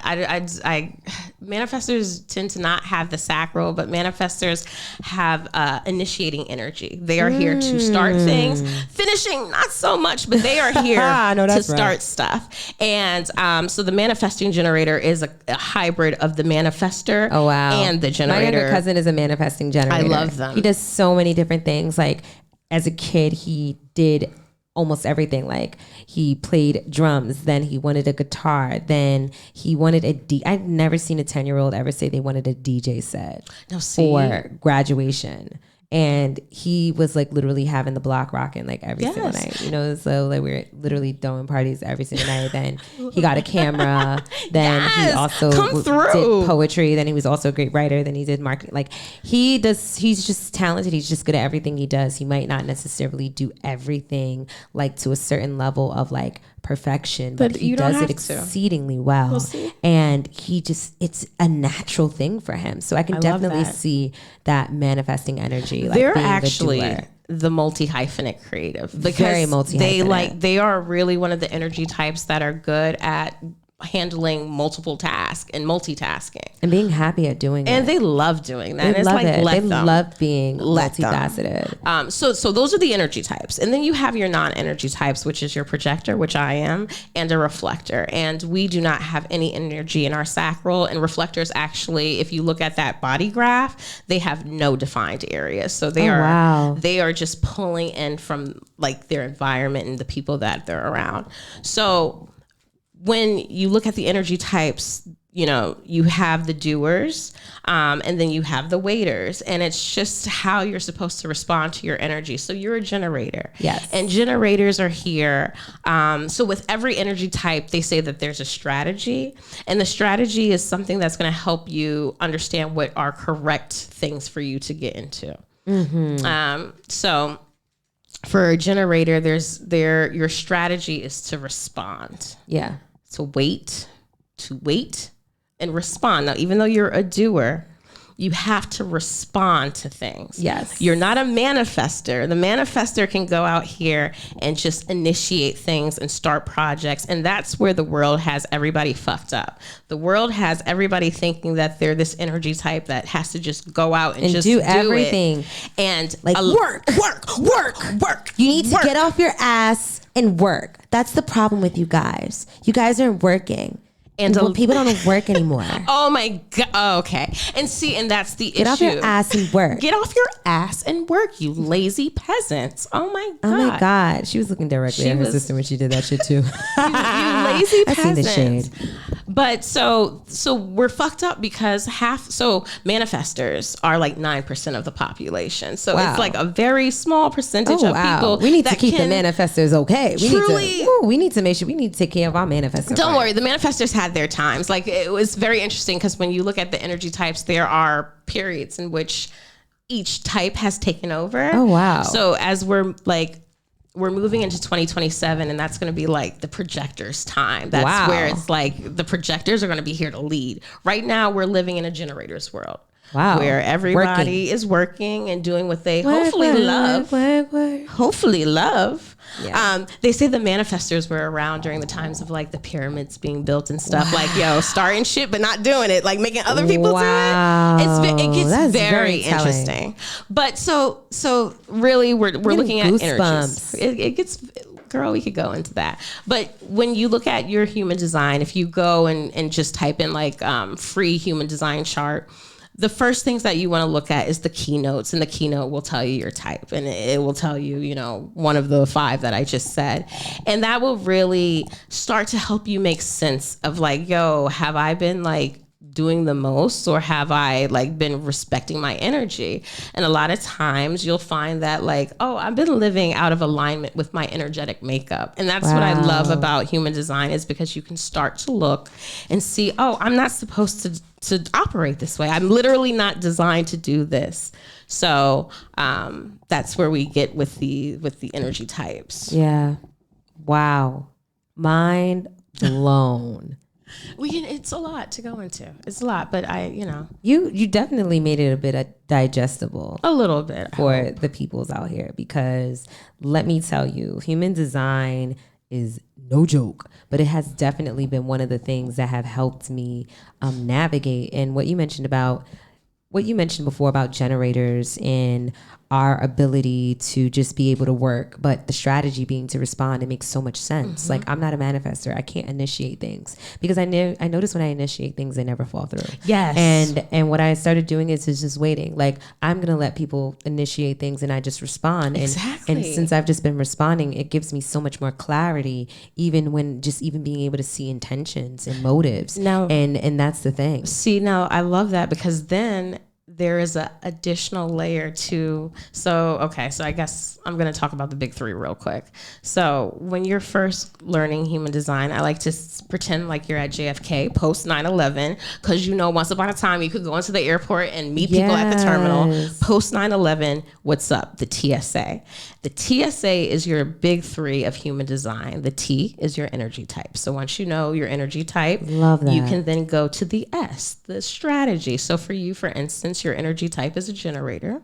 Manifestors tend to not have the sacral, but manifestors have initiating energy. They are here to start things, finishing not so much, but they are here to start stuff. And so the manifesting generator is a hybrid of the manifester and the generator. My younger cousin is a manifesting generator. I love them. He does so many different things. Like as a kid, he did almost everything. Like he played drums, then he wanted a guitar, then he wanted I've never seen a 10-year-old ever say they wanted a DJ set for graduation. And he was like literally having the block rocking like every single night, so like we were literally throwing parties every single night. Then he got a camera, then he also did poetry, then he was also a great writer, then he did marketing. Like he's just talented. He's just good at everything he does. He might not necessarily do everything like to a certain level of like perfection, but he does it exceedingly well. And it's a natural thing for him. So I can definitely see that manifesting energy. Like they're actually the multi-hyphenate creative, because very multi-hyphenate. They are really one of the energy types that are good at handling multiple tasks and multitasking and being happy at doing it. And they love doing that. They love being multifaceted. So those are the energy types. And then you have your non-energy types, which is your projector, which I am, and a reflector. And we do not have any energy in our sacral. And reflectors actually, if you look at that body graph, they have no defined areas. So they are just pulling in from like their environment and the people that they're around. So when you look at the energy types, you have the doers, and then you have the waiters, and it's just how you're supposed to respond to your energy. So you're a generator. Yes. And generators are here. So with every energy type, they say that there's a strategy, and the strategy is something that's going to help you understand what are correct things for you to get into. So for a generator, your strategy is to respond. Yeah. To wait and respond. Now, even though you're a doer, you have to respond to things. Yes. You're not a manifester. The manifester can go out here and just initiate things and start projects. And that's where the world has everybody fucked up. The world has everybody thinking that they're this energy type that has to just go out and just do everything. And like work. You need to get off your ass and work. That's the problem with you guys. You guys aren't working. And people don't work anymore. Oh my God. Oh, okay. And that's the issue. Get off your ass and work. Get off your ass and work, you lazy peasants. Oh my God. Oh my God. She was looking directly at her sister when she did that shit too. you lazy peasants. I seen the shade. But so we're fucked up because manifestors are like 9% of the population. So it's like a very small percentage of people. We need to keep the manifestors okay. We need to make sure we need to take care of our manifestors. Don't worry, the manifestors had their times. Like it was very interesting because when you look at the energy types, there are periods in which each type has taken over. Oh wow. So as we're like we're moving into 2027, and that's going to be like the projectors time. That's Wow. where it's like the projectors are going to be here to lead. Right now, we're living in a generator's world. Wow. Where everybody is working and doing what they hopefully love. Hopefully love. Yeah. They say the manifestors were around during the times of like the pyramids being built and stuff. Like, starting shit but not doing it, like making other people do it. It gets That's very interesting. But so really, we're looking at energies. It gets. Girl, we could go into that. But when you look at your human design, if you go and just type in like free human design chart, the first things that you want to look at is the keynotes, and the keynote will tell you your type, and it will tell you, one of the 5 that I just said. And that will really start to help you make sense of like, have I been like doing the most, or have I like been respecting my energy? And a lot of times you'll find that like, I've been living out of alignment with my energetic makeup. And that's what I love about human design, is because you can start to look and see, I'm not supposed to operate this way. I'm literally not designed to do this. So that's where we get with the energy types. Yeah. Wow. Mind blown. It's a lot to go into. It's a lot, but you definitely made it a bit digestible. A little bit for the peoples out here, because let me tell you, human design is no joke, but it has definitely been one of the things that have helped me navigate. And what you mentioned before about generators and our ability to just be able to work, but the strategy being to respond, it makes so much sense. Mm-hmm. Like, I'm not a manifestor. I can't initiate things, because I notice when I initiate things, they never fall through. Yes. And what I started doing is just waiting. Like, I'm going to let people initiate things and I just respond. Exactly. And since I've just been responding, it gives me so much more clarity, even being able to see intentions and motives. And that's the thing. See, now I love that, because then there is a additional layer to, so I guess I'm going to talk about the big 3 real quick. So when you're first learning human design, I like to pretend like you're at JFK post 9/11, because once upon a time you could go into the airport and meet people at the terminal. Post 9/11, what's up? The TSA. The TSA is your big 3 of human design. The T is your energy type. So once you know your energy type, love that, you can then go to the S, the strategy. So for you, for instance, your energy type is a generator,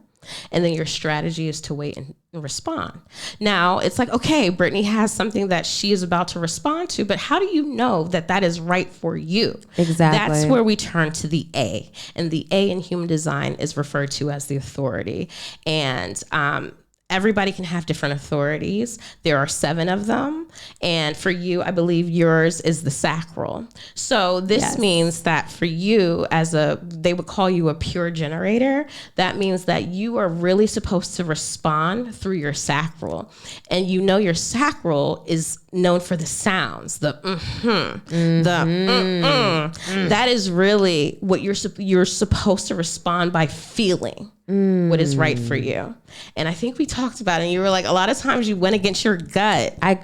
and then your strategy is to wait and respond. Now it's like, okay, Brittany has something that she is about to respond to, but how do you know that that is right for you? Exactly. That's where we turn to the A, and the A in human design is referred to as the authority. And everybody can have different authorities. There are 7 of them. And for you, I believe yours is the sacral. So this means that for you, they would call you a pure generator. That means that you are really supposed to respond through your sacral. And your sacral is known for the sounds, the That is really what you're supposed to respond by feeling. What is right for you. And I think we talked about it, and you were like, a lot of times you went against your gut. I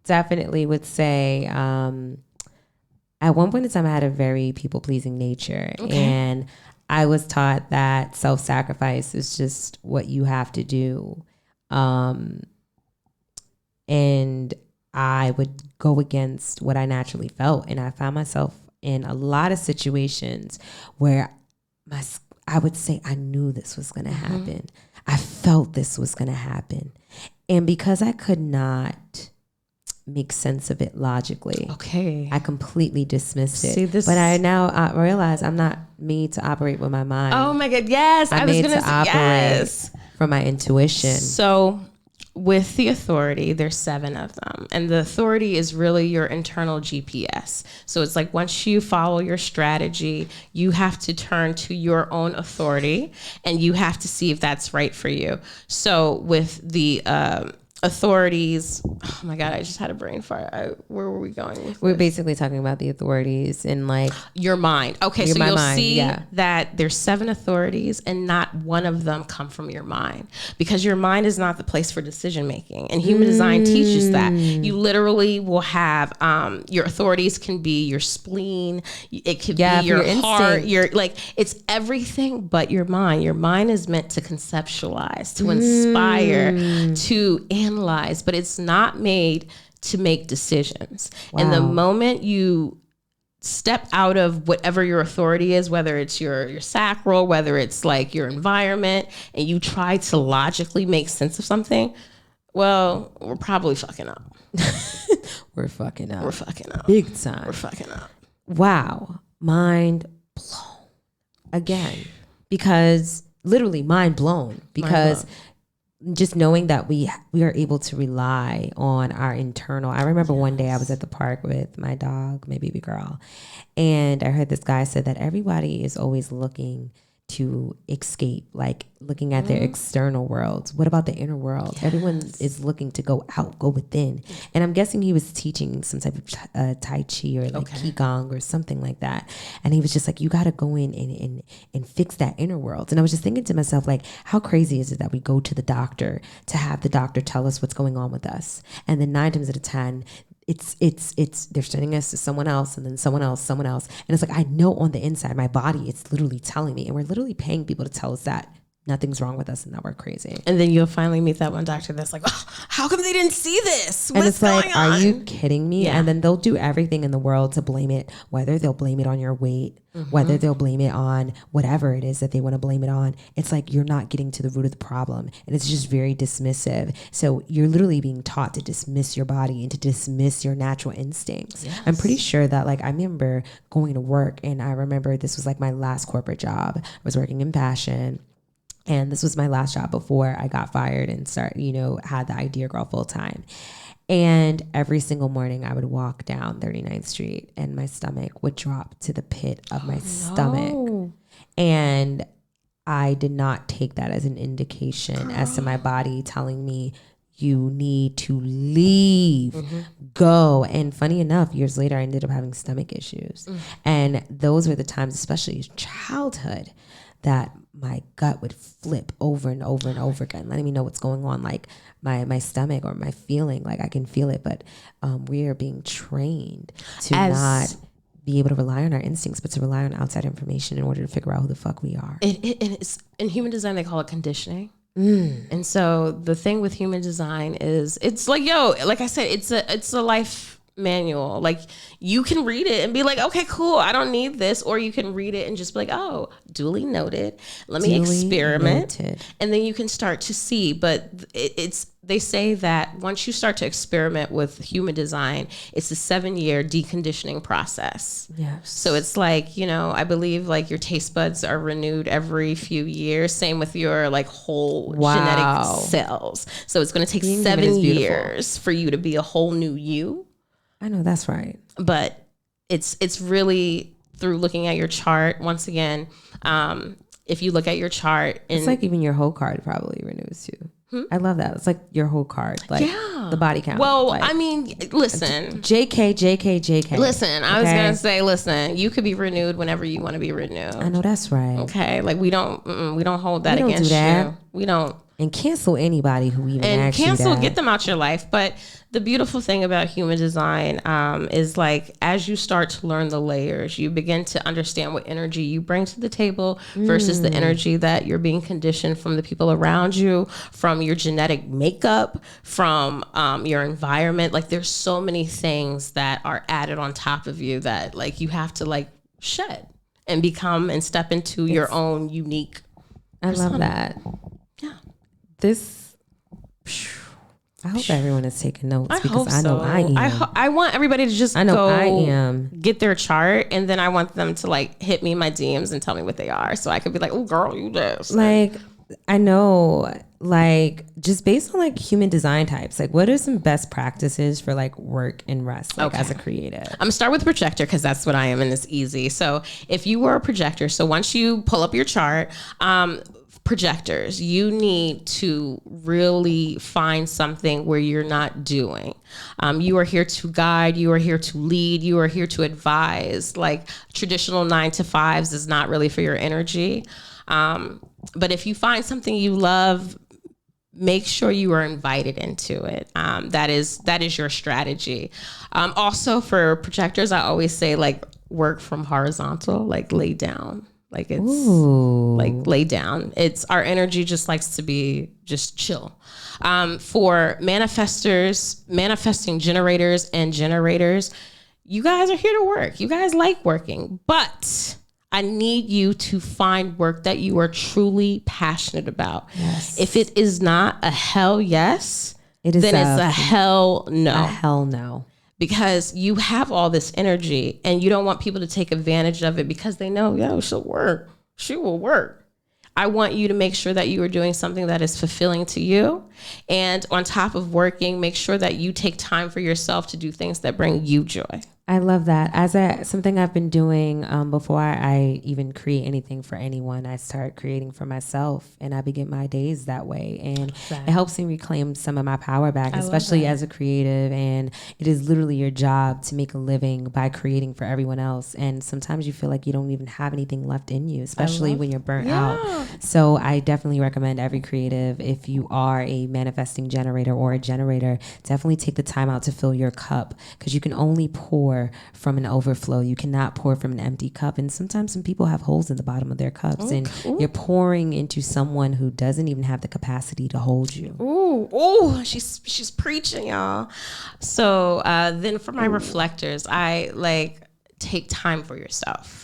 definitely would say, at one point in time, I had a very people-pleasing nature. Okay. And I was taught that self-sacrifice is just what you have to do. And I would go against what I naturally felt. And I found myself in a lot of situations where I would say, I knew this was going to happen. I felt this was going to happen. And because I could not make sense of it logically, I completely dismissed it. But I now realize I'm not made to operate with my mind. Oh my God, yes. I'm made to operate from my intuition. So with the authority, there's 7 of them. And the authority is really your internal GPS. So it's like, once you follow your strategy, you have to turn to your own authority, and you have to see if that's right for you. So with the authorities. Oh my God, I just had a brain fart. Where were we going with We're this? basically talking about the authorities and like Your mind. Okay, so you'll see that there's 7 authorities and not one of them come from your mind, because your mind is not the place for decision making. And human design teaches that. You literally will have your authorities can be your spleen, it could be your heart, your like it's everything but your mind. Your mind is meant to conceptualize, to inspire, to analyze, but it's not made to make decisions. Wow. And the moment you step out of whatever your authority is, whether it's your sacral, whether it's like your environment, and you try to logically make sense of something, well, we're probably fucking up. We're fucking up. We're fucking up. Big time. We're fucking up. Wow. Mind blown. Again. Because literally mind blown. Because just knowing that we are able to rely on our internal. I remember one day I was at the park with my dog, my baby girl, and I heard this guy said that everybody is always looking to escape, like looking at their external worlds. What about the inner world? Yes. Everyone is looking to go out, go within. And I'm guessing he was teaching some type of Tai Chi or like Qigong or something like that. And he was just like, you got to go in and fix that inner world. And I was just thinking to myself, like, how crazy is it that we go to the doctor to have the doctor tell us what's going on with us? And then 9 times out of 10, it's they're sending us to someone else and then someone else. And it's like, I know on the inside, my body, it's literally telling me, and we're literally paying people to tell us that nothing's wrong with us and that we're crazy. And then you'll finally meet that one doctor that's like, oh, how come they didn't see this? What's it's going like, on? Are you kidding me? Yeah. And then they'll do everything in the world to blame it, whether they'll blame it on your weight, whether they'll blame it on whatever it is that they want to blame it on. It's like, you're not getting to the root of the problem. And it's just very dismissive. So you're literally being taught to dismiss your body and to dismiss your natural instincts. Yes. I'm pretty sure that, like, I remember going to work, and I remember this was like my last corporate job. I was working in fashion. And this was my last job before I got fired and had the Idea Girl full time. And every single morning I would walk down 39th Street and my stomach would drop to the pit of my stomach. And I did not take that as an indication as to my body telling me, you need to leave, go. And funny enough, years later, I ended up having stomach issues. And those were the times, especially in childhood, that my gut would flip over and over and over again, letting me know what's going on, like my stomach or my feeling, like I can feel it. But we are being trained to not be able to rely on our instincts, but to rely on outside information in order to figure out who the fuck we are. It's in human design, they call it conditioning. And so the thing with human design is, it's like, like I said, it's a life manual. Like, you can read it and be like, okay, cool, I don't need this. Or you can read it and just be like, oh, duly noted. Let me experiment. Noted. And then you can start to see. But they say that once you start to experiment with human design, it's a 7-year deconditioning process. Yes. So it's like, I believe like your taste buds are renewed every few years. Same with your like whole genetic cells. So it's going to take 7 years for you to be a whole new you. I know that's right. But it's really through looking at your chart. Once again, if you look at your chart, it's like even your whole card probably renews too. I love that. It's like your whole card, like the body count. Well, like, I mean, listen. JK. Listen, I was going to say, listen, you could be renewed whenever you want to be renewed. I know that's right. Okay. Like we don't hold that against you. We don't. And cancel anybody who even actually cancel, get them out your life. But the beautiful thing about human design is like, as you start to learn the layers, you begin to understand what energy you bring to the table versus the energy that you're being conditioned from the people around you, from your genetic makeup, from your environment. Like, there's so many things that are added on top of you that like you have to like shed and become and step into your own unique persona. Love that. Yeah. I hope everyone is taking notes because I know I am. I want everybody to just get their chart, and then I want them to like hit me in my DMs and tell me what they are, so I could be like, oh girl, you this. Like, I know, like, just based on like human design types, like what are some best practices for like work and rest, like as a creative? I'm gonna start with projector because that's what I am, and it's easy. So if you were a projector, so once you pull up your chart, projectors, you need to really find something where you're not doing. You are here to guide, you are here to lead, you are here to advise. Like traditional 9 to 5s is not really for your energy. But if you find something you love, make sure you are invited into it. That is your strategy. Also for projectors, I always say like work from horizontal, like lay down. Like it's like lay down. It's our energy just likes to be just chill. For manifesting generators and generators, you guys are here to work. You guys like working, but I need you to find work that you are truly passionate about. Yes. If it is not a hell yes, then it's a hell no. A hell no. Because you have all this energy and you don't want people to take advantage of it because they know, yo, she'll work. She will work. I want you to make sure that you are doing something that is fulfilling to you. And on top of working, make sure that you take time for yourself to do things that bring you joy. I love that. Something I've been doing before I even create anything for anyone, I start creating for myself, and I begin my days that way. And it helps me reclaim some of my power back, especially as a creative. And it is literally your job to make a living by creating for everyone else. And sometimes you feel like you don't even have anything left in you, especially when you're burnt out. So I definitely recommend every creative, if you are a manifesting generator or a generator, definitely take the time out to fill your cup, because you can only pour from an overflow. You cannot pour from an empty cup. And sometimes some people have holes in the bottom of their cups, and you're pouring into someone who doesn't even have the capacity to hold you. Ooh, she's preaching, y'all. So then for my reflectors, I like take time for yourself.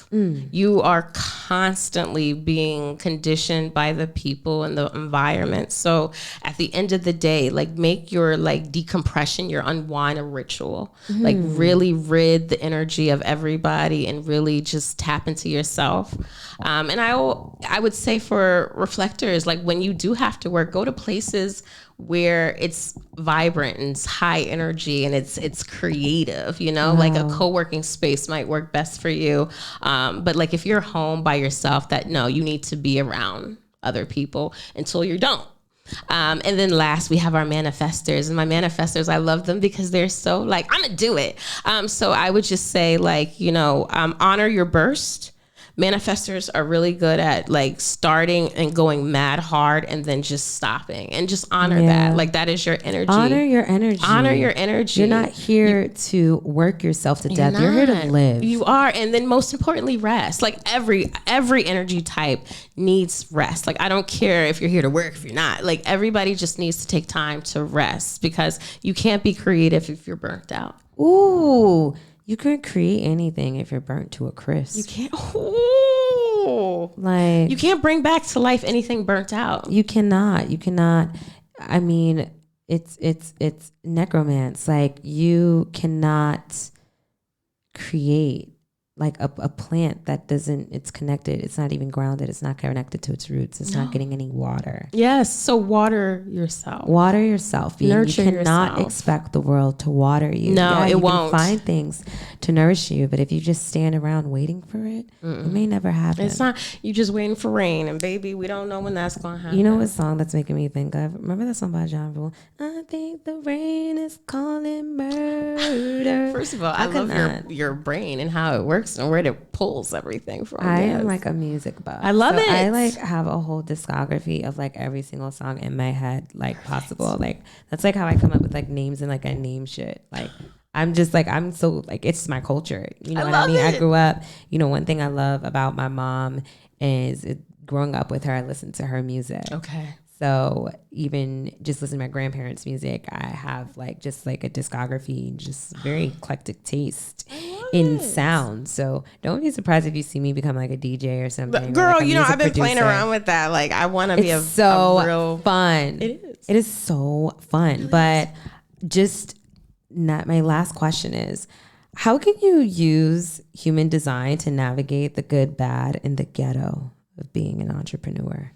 You are constantly being conditioned by the people and the environment. So at the end of the day, like make your like decompression, your unwind a ritual. Like really rid the energy of everybody and really just tap into yourself. And I would say for reflectors, like when you do have to work, go to places where it's vibrant and it's high energy and it's creative, you know, like a co-working space might work best for you. But like if you're home by yourself, you need to be around other people until you don't. And then last, we have our manifestors, and my manifestors, I love them because they're so like, I'm gonna do it. So I would just say like, honor your burst. Manifestors are really good at like starting and going mad hard and then just stopping, and just honor that. Like that is your energy. Honor your energy. Honor your energy. You're not here to work yourself to death. You're here to live. You are. And then most importantly, rest. Like every energy type needs rest. Like I don't care if you're here to work, if you're not. Like everybody just needs to take time to rest, because you can't be creative if you're burnt out. Ooh. You can't create anything if you're burnt to a crisp. You can't. Ooh. Like you can't bring back to life anything burnt out. You cannot. I mean, it's necromance. Like you cannot create like a plant that doesn't, it's connected. It's not even grounded. It's not connected to its roots. It's not getting any water. Yes. So water yourself. Water yourself. Nurture you cannot yourself. Expect the world to water you. No, it won't. You can find things to nourish you, but if you just stand around waiting for it, it may never happen. It's not, you just waiting for rain, and baby, we don't know when that's going to happen. You know what song that's making me think of? Remember that song by John Bull? I think the rain is calling murder. First of all, I love your brain and how it works and where it pulls everything from. I am like a music buff. I love it. I like have a whole discography of like every single song in my head, like possible. Like that's like how I come up with like names, and like I name shit. Like I'm just like, I'm so like, it's my culture. You know what I mean? I grew up, one thing I love about my mom is growing up with her, I listened to her music. Okay. So even just listening to my grandparents' music, I have like just like a discography, just very eclectic taste in sound. So don't be surprised if you see me become like a DJ or something. Girl, like I've been playing around with that. Like I want to be a real fun. It is. It is so fun. But just not, my last question is, how can you use human design to navigate the good, bad, and the ghetto of being an entrepreneur?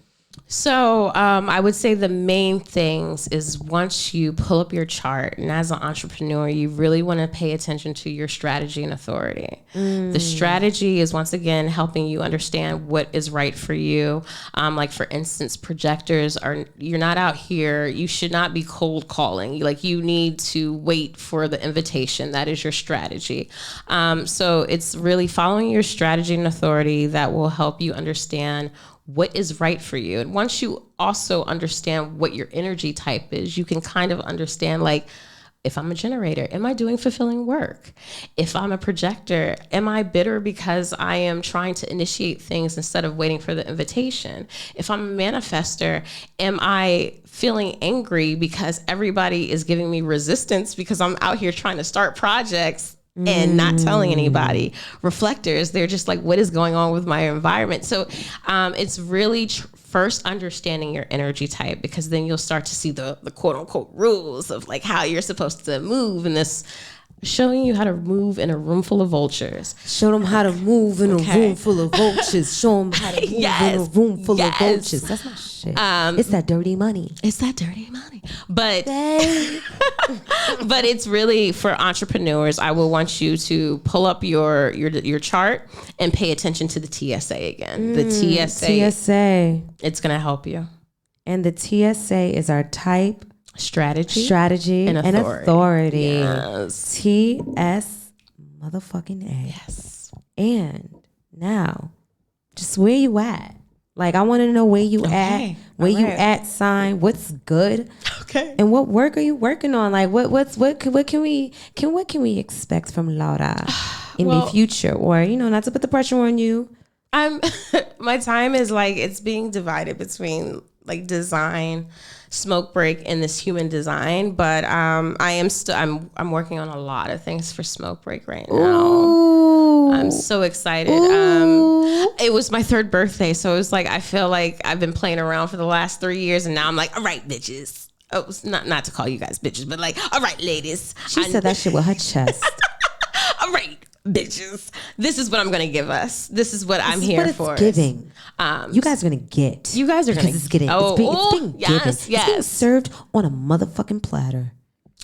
So I would say the main things is once you pull up your chart, and as an entrepreneur, you really want to pay attention to your strategy and authority. The strategy is, once again, helping you understand what is right for you. Like, for instance, projectors you're not out here. You should not be cold calling. Like, you need to wait for the invitation. That is your strategy. So it's really following your strategy and authority that will help you understand what is right for you. And once you also understand what your energy type is, you can kind of understand, like, if I'm a generator, am I doing fulfilling work? If I'm a projector, am I bitter because I am trying to initiate things instead of waiting for the invitation? If I'm a manifester, am I feeling angry because everybody is giving me resistance because I'm out here trying to start projects and not telling anybody? Reflectors, they're just like, what is going on with my environment? So it's really first understanding your energy type, because then you'll start to see the quote unquote rules of like how you're supposed to move in this, showing you how to move in a room full of vultures. Show them how to move in a room full of vultures. Show them how to move in a room full of vultures. That's my shit. It's that dirty money. It's that dirty money. But but it's really for entrepreneurs. I will want you to pull up your chart and pay attention to the TSA again. The TSA. It's going to help you. And the TSA is our type, strategy and authority. Yes. TS motherfucking A. Yes. And now, just where you at? Like, I want to know where you at, where you at, sign, what's good. Okay. And what work are you working on? Like, what can we expect from Laura in the future? Or, not to put the pressure on you. My time is like, it's being divided between like design, smoke break, and this human design. But I'm working on a lot of things for smoke break right now. Ooh. I'm so excited. It was my 3rd birthday, so it was like, I feel like I've been playing around for the last 3 years, and now I'm like, all right, bitches. Oh, it's not to call you guys bitches, but like, all right, ladies. She said that shit with her chest. All right, bitches. This is what I'm going to give us. This is what I'm here for. It's giving. You guys are going to get. You guys are going to get. It's being given. Yes. It's being served on a motherfucking platter.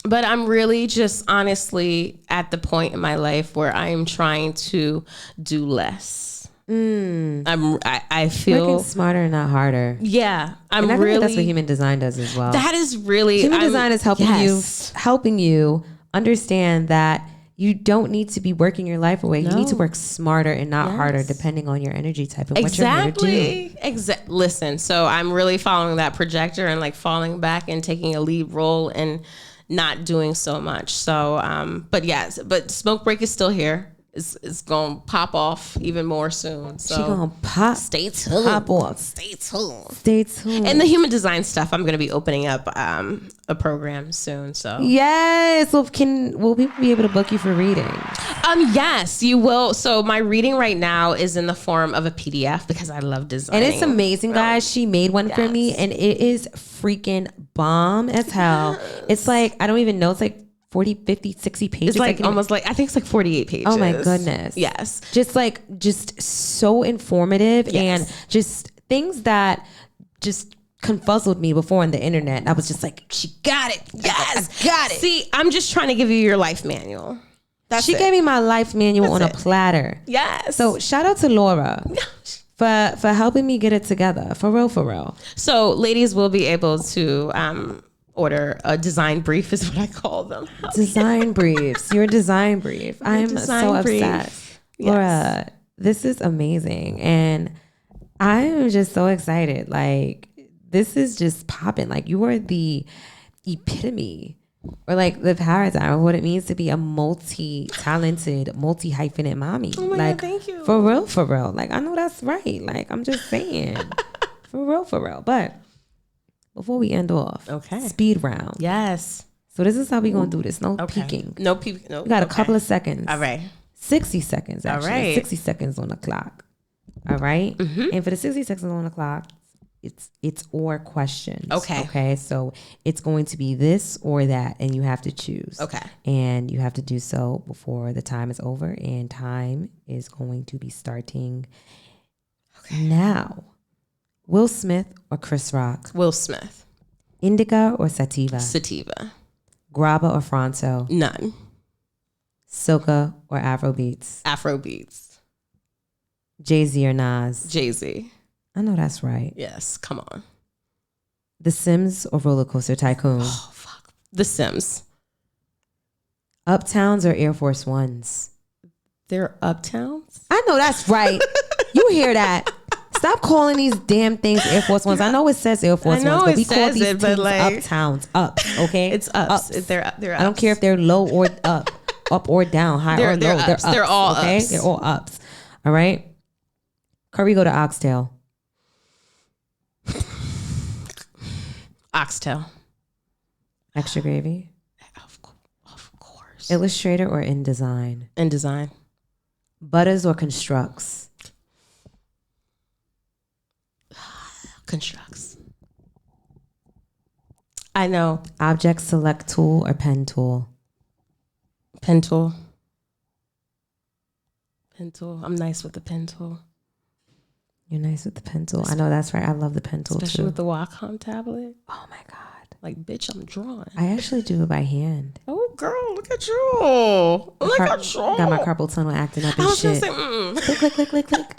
But I'm really just honestly at the point in my life where I am trying to do less. I feel working smarter, not harder. Yeah, I think that's what human design does as well. That is really human design is helping you understand that you don't need to be working your life away. No. You need to work smarter and not harder, depending on your energy type and what you're here to do. Listen, so I'm really following that projector and like falling back and taking a lead role and not doing so much. So, but smoke break is still here. It's gonna pop off even more soon. So she gonna pop. Stay tuned. Pop off. Stay tuned. Stay tuned. And the human design stuff, I'm gonna be opening up a program soon. So yes. So will people be able to book you for reading? Yes, you will. So my reading right now is in the form of a PDF because I love designing. And it's amazing, guys. She made one for me, and it is freaking bomb as hell. Yes. It's like, I don't even know. It's like 40, 50, 60 pages. It's like almost like, I think it's like 48 pages. Oh my goodness. Yes. Just so informative, and just things that just confuzzled me before on the internet. I was just like, she got it. Yes. I got it. See, I'm just trying to give you your life manual. She gave me my life manual on a platter. Yes. So shout out to Laura for helping me get it together. For real. So ladies will be able to order a design brief is what I call them. Design briefs. Your design brief. I'm so obsessed. Yes. Laura, this is amazing. And I'm just so excited. Like, this is just popping. Like, you are the epitome, or like the paradigm of what it means to be a multi-talented, multi-hyphenate mommy. Oh my God, thank you. For real. Like, I know that's right. Like, I'm just saying. For real. But before we end off, speed round. Yes. So this is how we gonna do this. No peeking. No peeking. No. We got a couple of seconds. All right. 60 seconds, actually. All right. 60 seconds on the clock. All right? Mm-hmm. And for the 60 seconds on the clock, it's or questions. Okay. So it's going to be this or that, and you have to choose. Okay. And you have to do so before the time is over, and time is going to be starting now. Will Smith or Chris Rock? Will Smith. Indica or sativa? Sativa. Grabba or Fronto? None. Soca or Afrobeats? Afrobeats. Jay-Z or Nas? Jay-Z. I know that's right. Yes, come on. The Sims or Roller Coaster Tycoon? Oh, fuck. The Sims. Uptowns or Air Force Ones? They're Uptowns? I know that's right. You hear that? Stop calling these damn things Air Force Ones. I know it says Air Force Ones, but we call these things Uptowns. Up, okay? It's ups. They're ups. I don't care if they're low or up or down, high or low. They're ups. They're all okay? ups. They're all ups. All right? Curry go to Oxtail. Oxtail. Extra gravy. Of course. Illustrator or InDesign? InDesign. Butters or Constructs? Constructs. I know. Object Select Tool or Pen Tool? Pen tool. Pen tool. I'm nice with the pen tool. You're nice with the pen tool. I know that's right. I love the pen tool Especially too. with the Wacom tablet. Oh my God. Like, bitch, I'm drawing. I actually do it by hand. Oh, girl, look at you. Look at you. Got my carpal tunnel acting up and I was shit. gonna say, Click, click, click, click, click.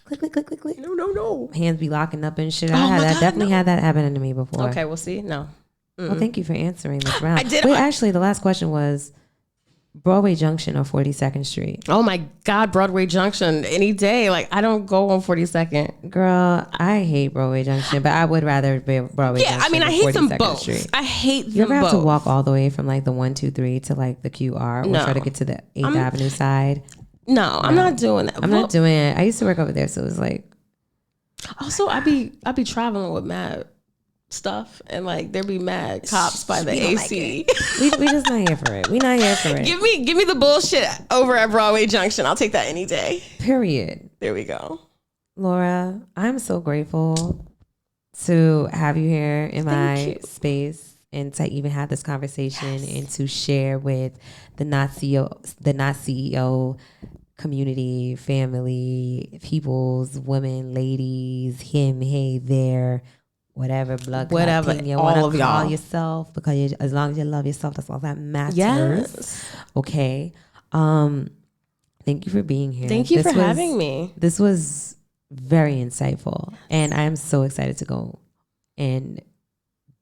Click, click, click, click, click. No. Hands be locking up and shit. Oh my God, Definitely had that happen to me before. Okay, we'll see. No. Well, thank you for answering this round. I did. Wait, actually, the last question was Broadway Junction or 42nd Street? Oh my God, Broadway Junction any day. Like, I don't go on 42nd. Girl, I hate Broadway Junction, but I would rather be Broadway Junction. Yeah, I mean, I hate them both. Street. I hate them both. You ever have to walk all the way from like the 123 to like the QR or No. try to get to the 8th Avenue side? No, I'm not doing that. I'm not doing it. I used to work over there, so it was like. Also, I be traveling with mad stuff, and like there be mad cops by the AC. We just not here for it. We not here for it. Give me the bullshit over at Broadway Junction. I'll take that any day. Period. There we go. Laura, I'm so grateful to have you here in my space and to even have this conversation and to share with the not CEO community, family, peoples, women, ladies, him, hey, there, whatever blood whatever you all want of to call y'all yourself, because as long as you love yourself, that's all that matters. Yes. Okay. Thank you for being here. Thank you for having me. This was very insightful, and I am so excited to go and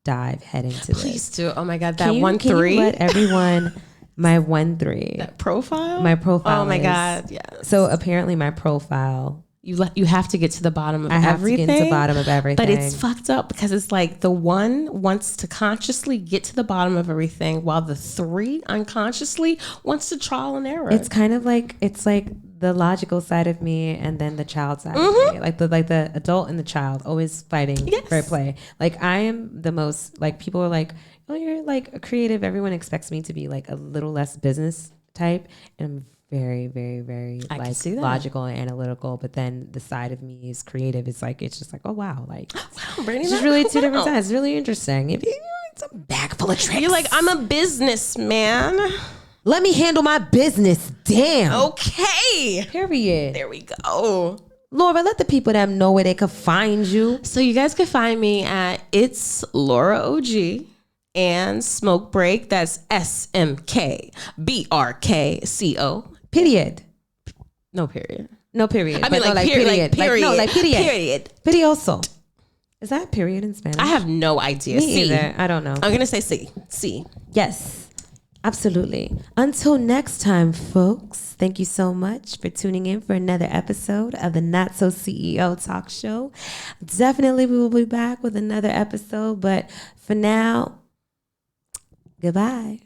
dive head into this. Please do. Oh my God, that Can you 1-3. let everyone my 1-3 That profile. my profile. Oh my is- God. Yeah. So apparently my profile. You have to get to the bottom of I have everything. to get to the bottom of everything. But it's fucked up because it's like the 1 wants to consciously get to the bottom of everything, while the 3 unconsciously wants to trial and error. It's kind of like the logical side of me and then the child side of me, like the adult and the child always fighting for play. Like I am the most, like people are like, oh, you're like a creative. Everyone expects me to be like a little less business type, and I'm very, very, very like logical and analytical. But then the side of me is creative. It's like it's just like, oh wow, like it's just really two different sides. It's really interesting. If you it's a bag full of tricks. You're like, I'm a businessman. Let me handle my business. Damn. Okay. Period. There we go. Laura, let the people that know where they could find you. So you guys can find me at It's Laura OG and Smoke Break. That's SMKBRKCO. Period. No period. No period. I mean, But like, no, period. Like, no, like period. Period. Perioso. Is that period in Spanish? I have no idea. Me either. I don't know. I'm gonna say C. C. Yes. Absolutely. Until next time, folks, thank you so much for tuning in for another episode of the Not So CEO Talk Show. Definitely we will be back with another episode, but for now, goodbye.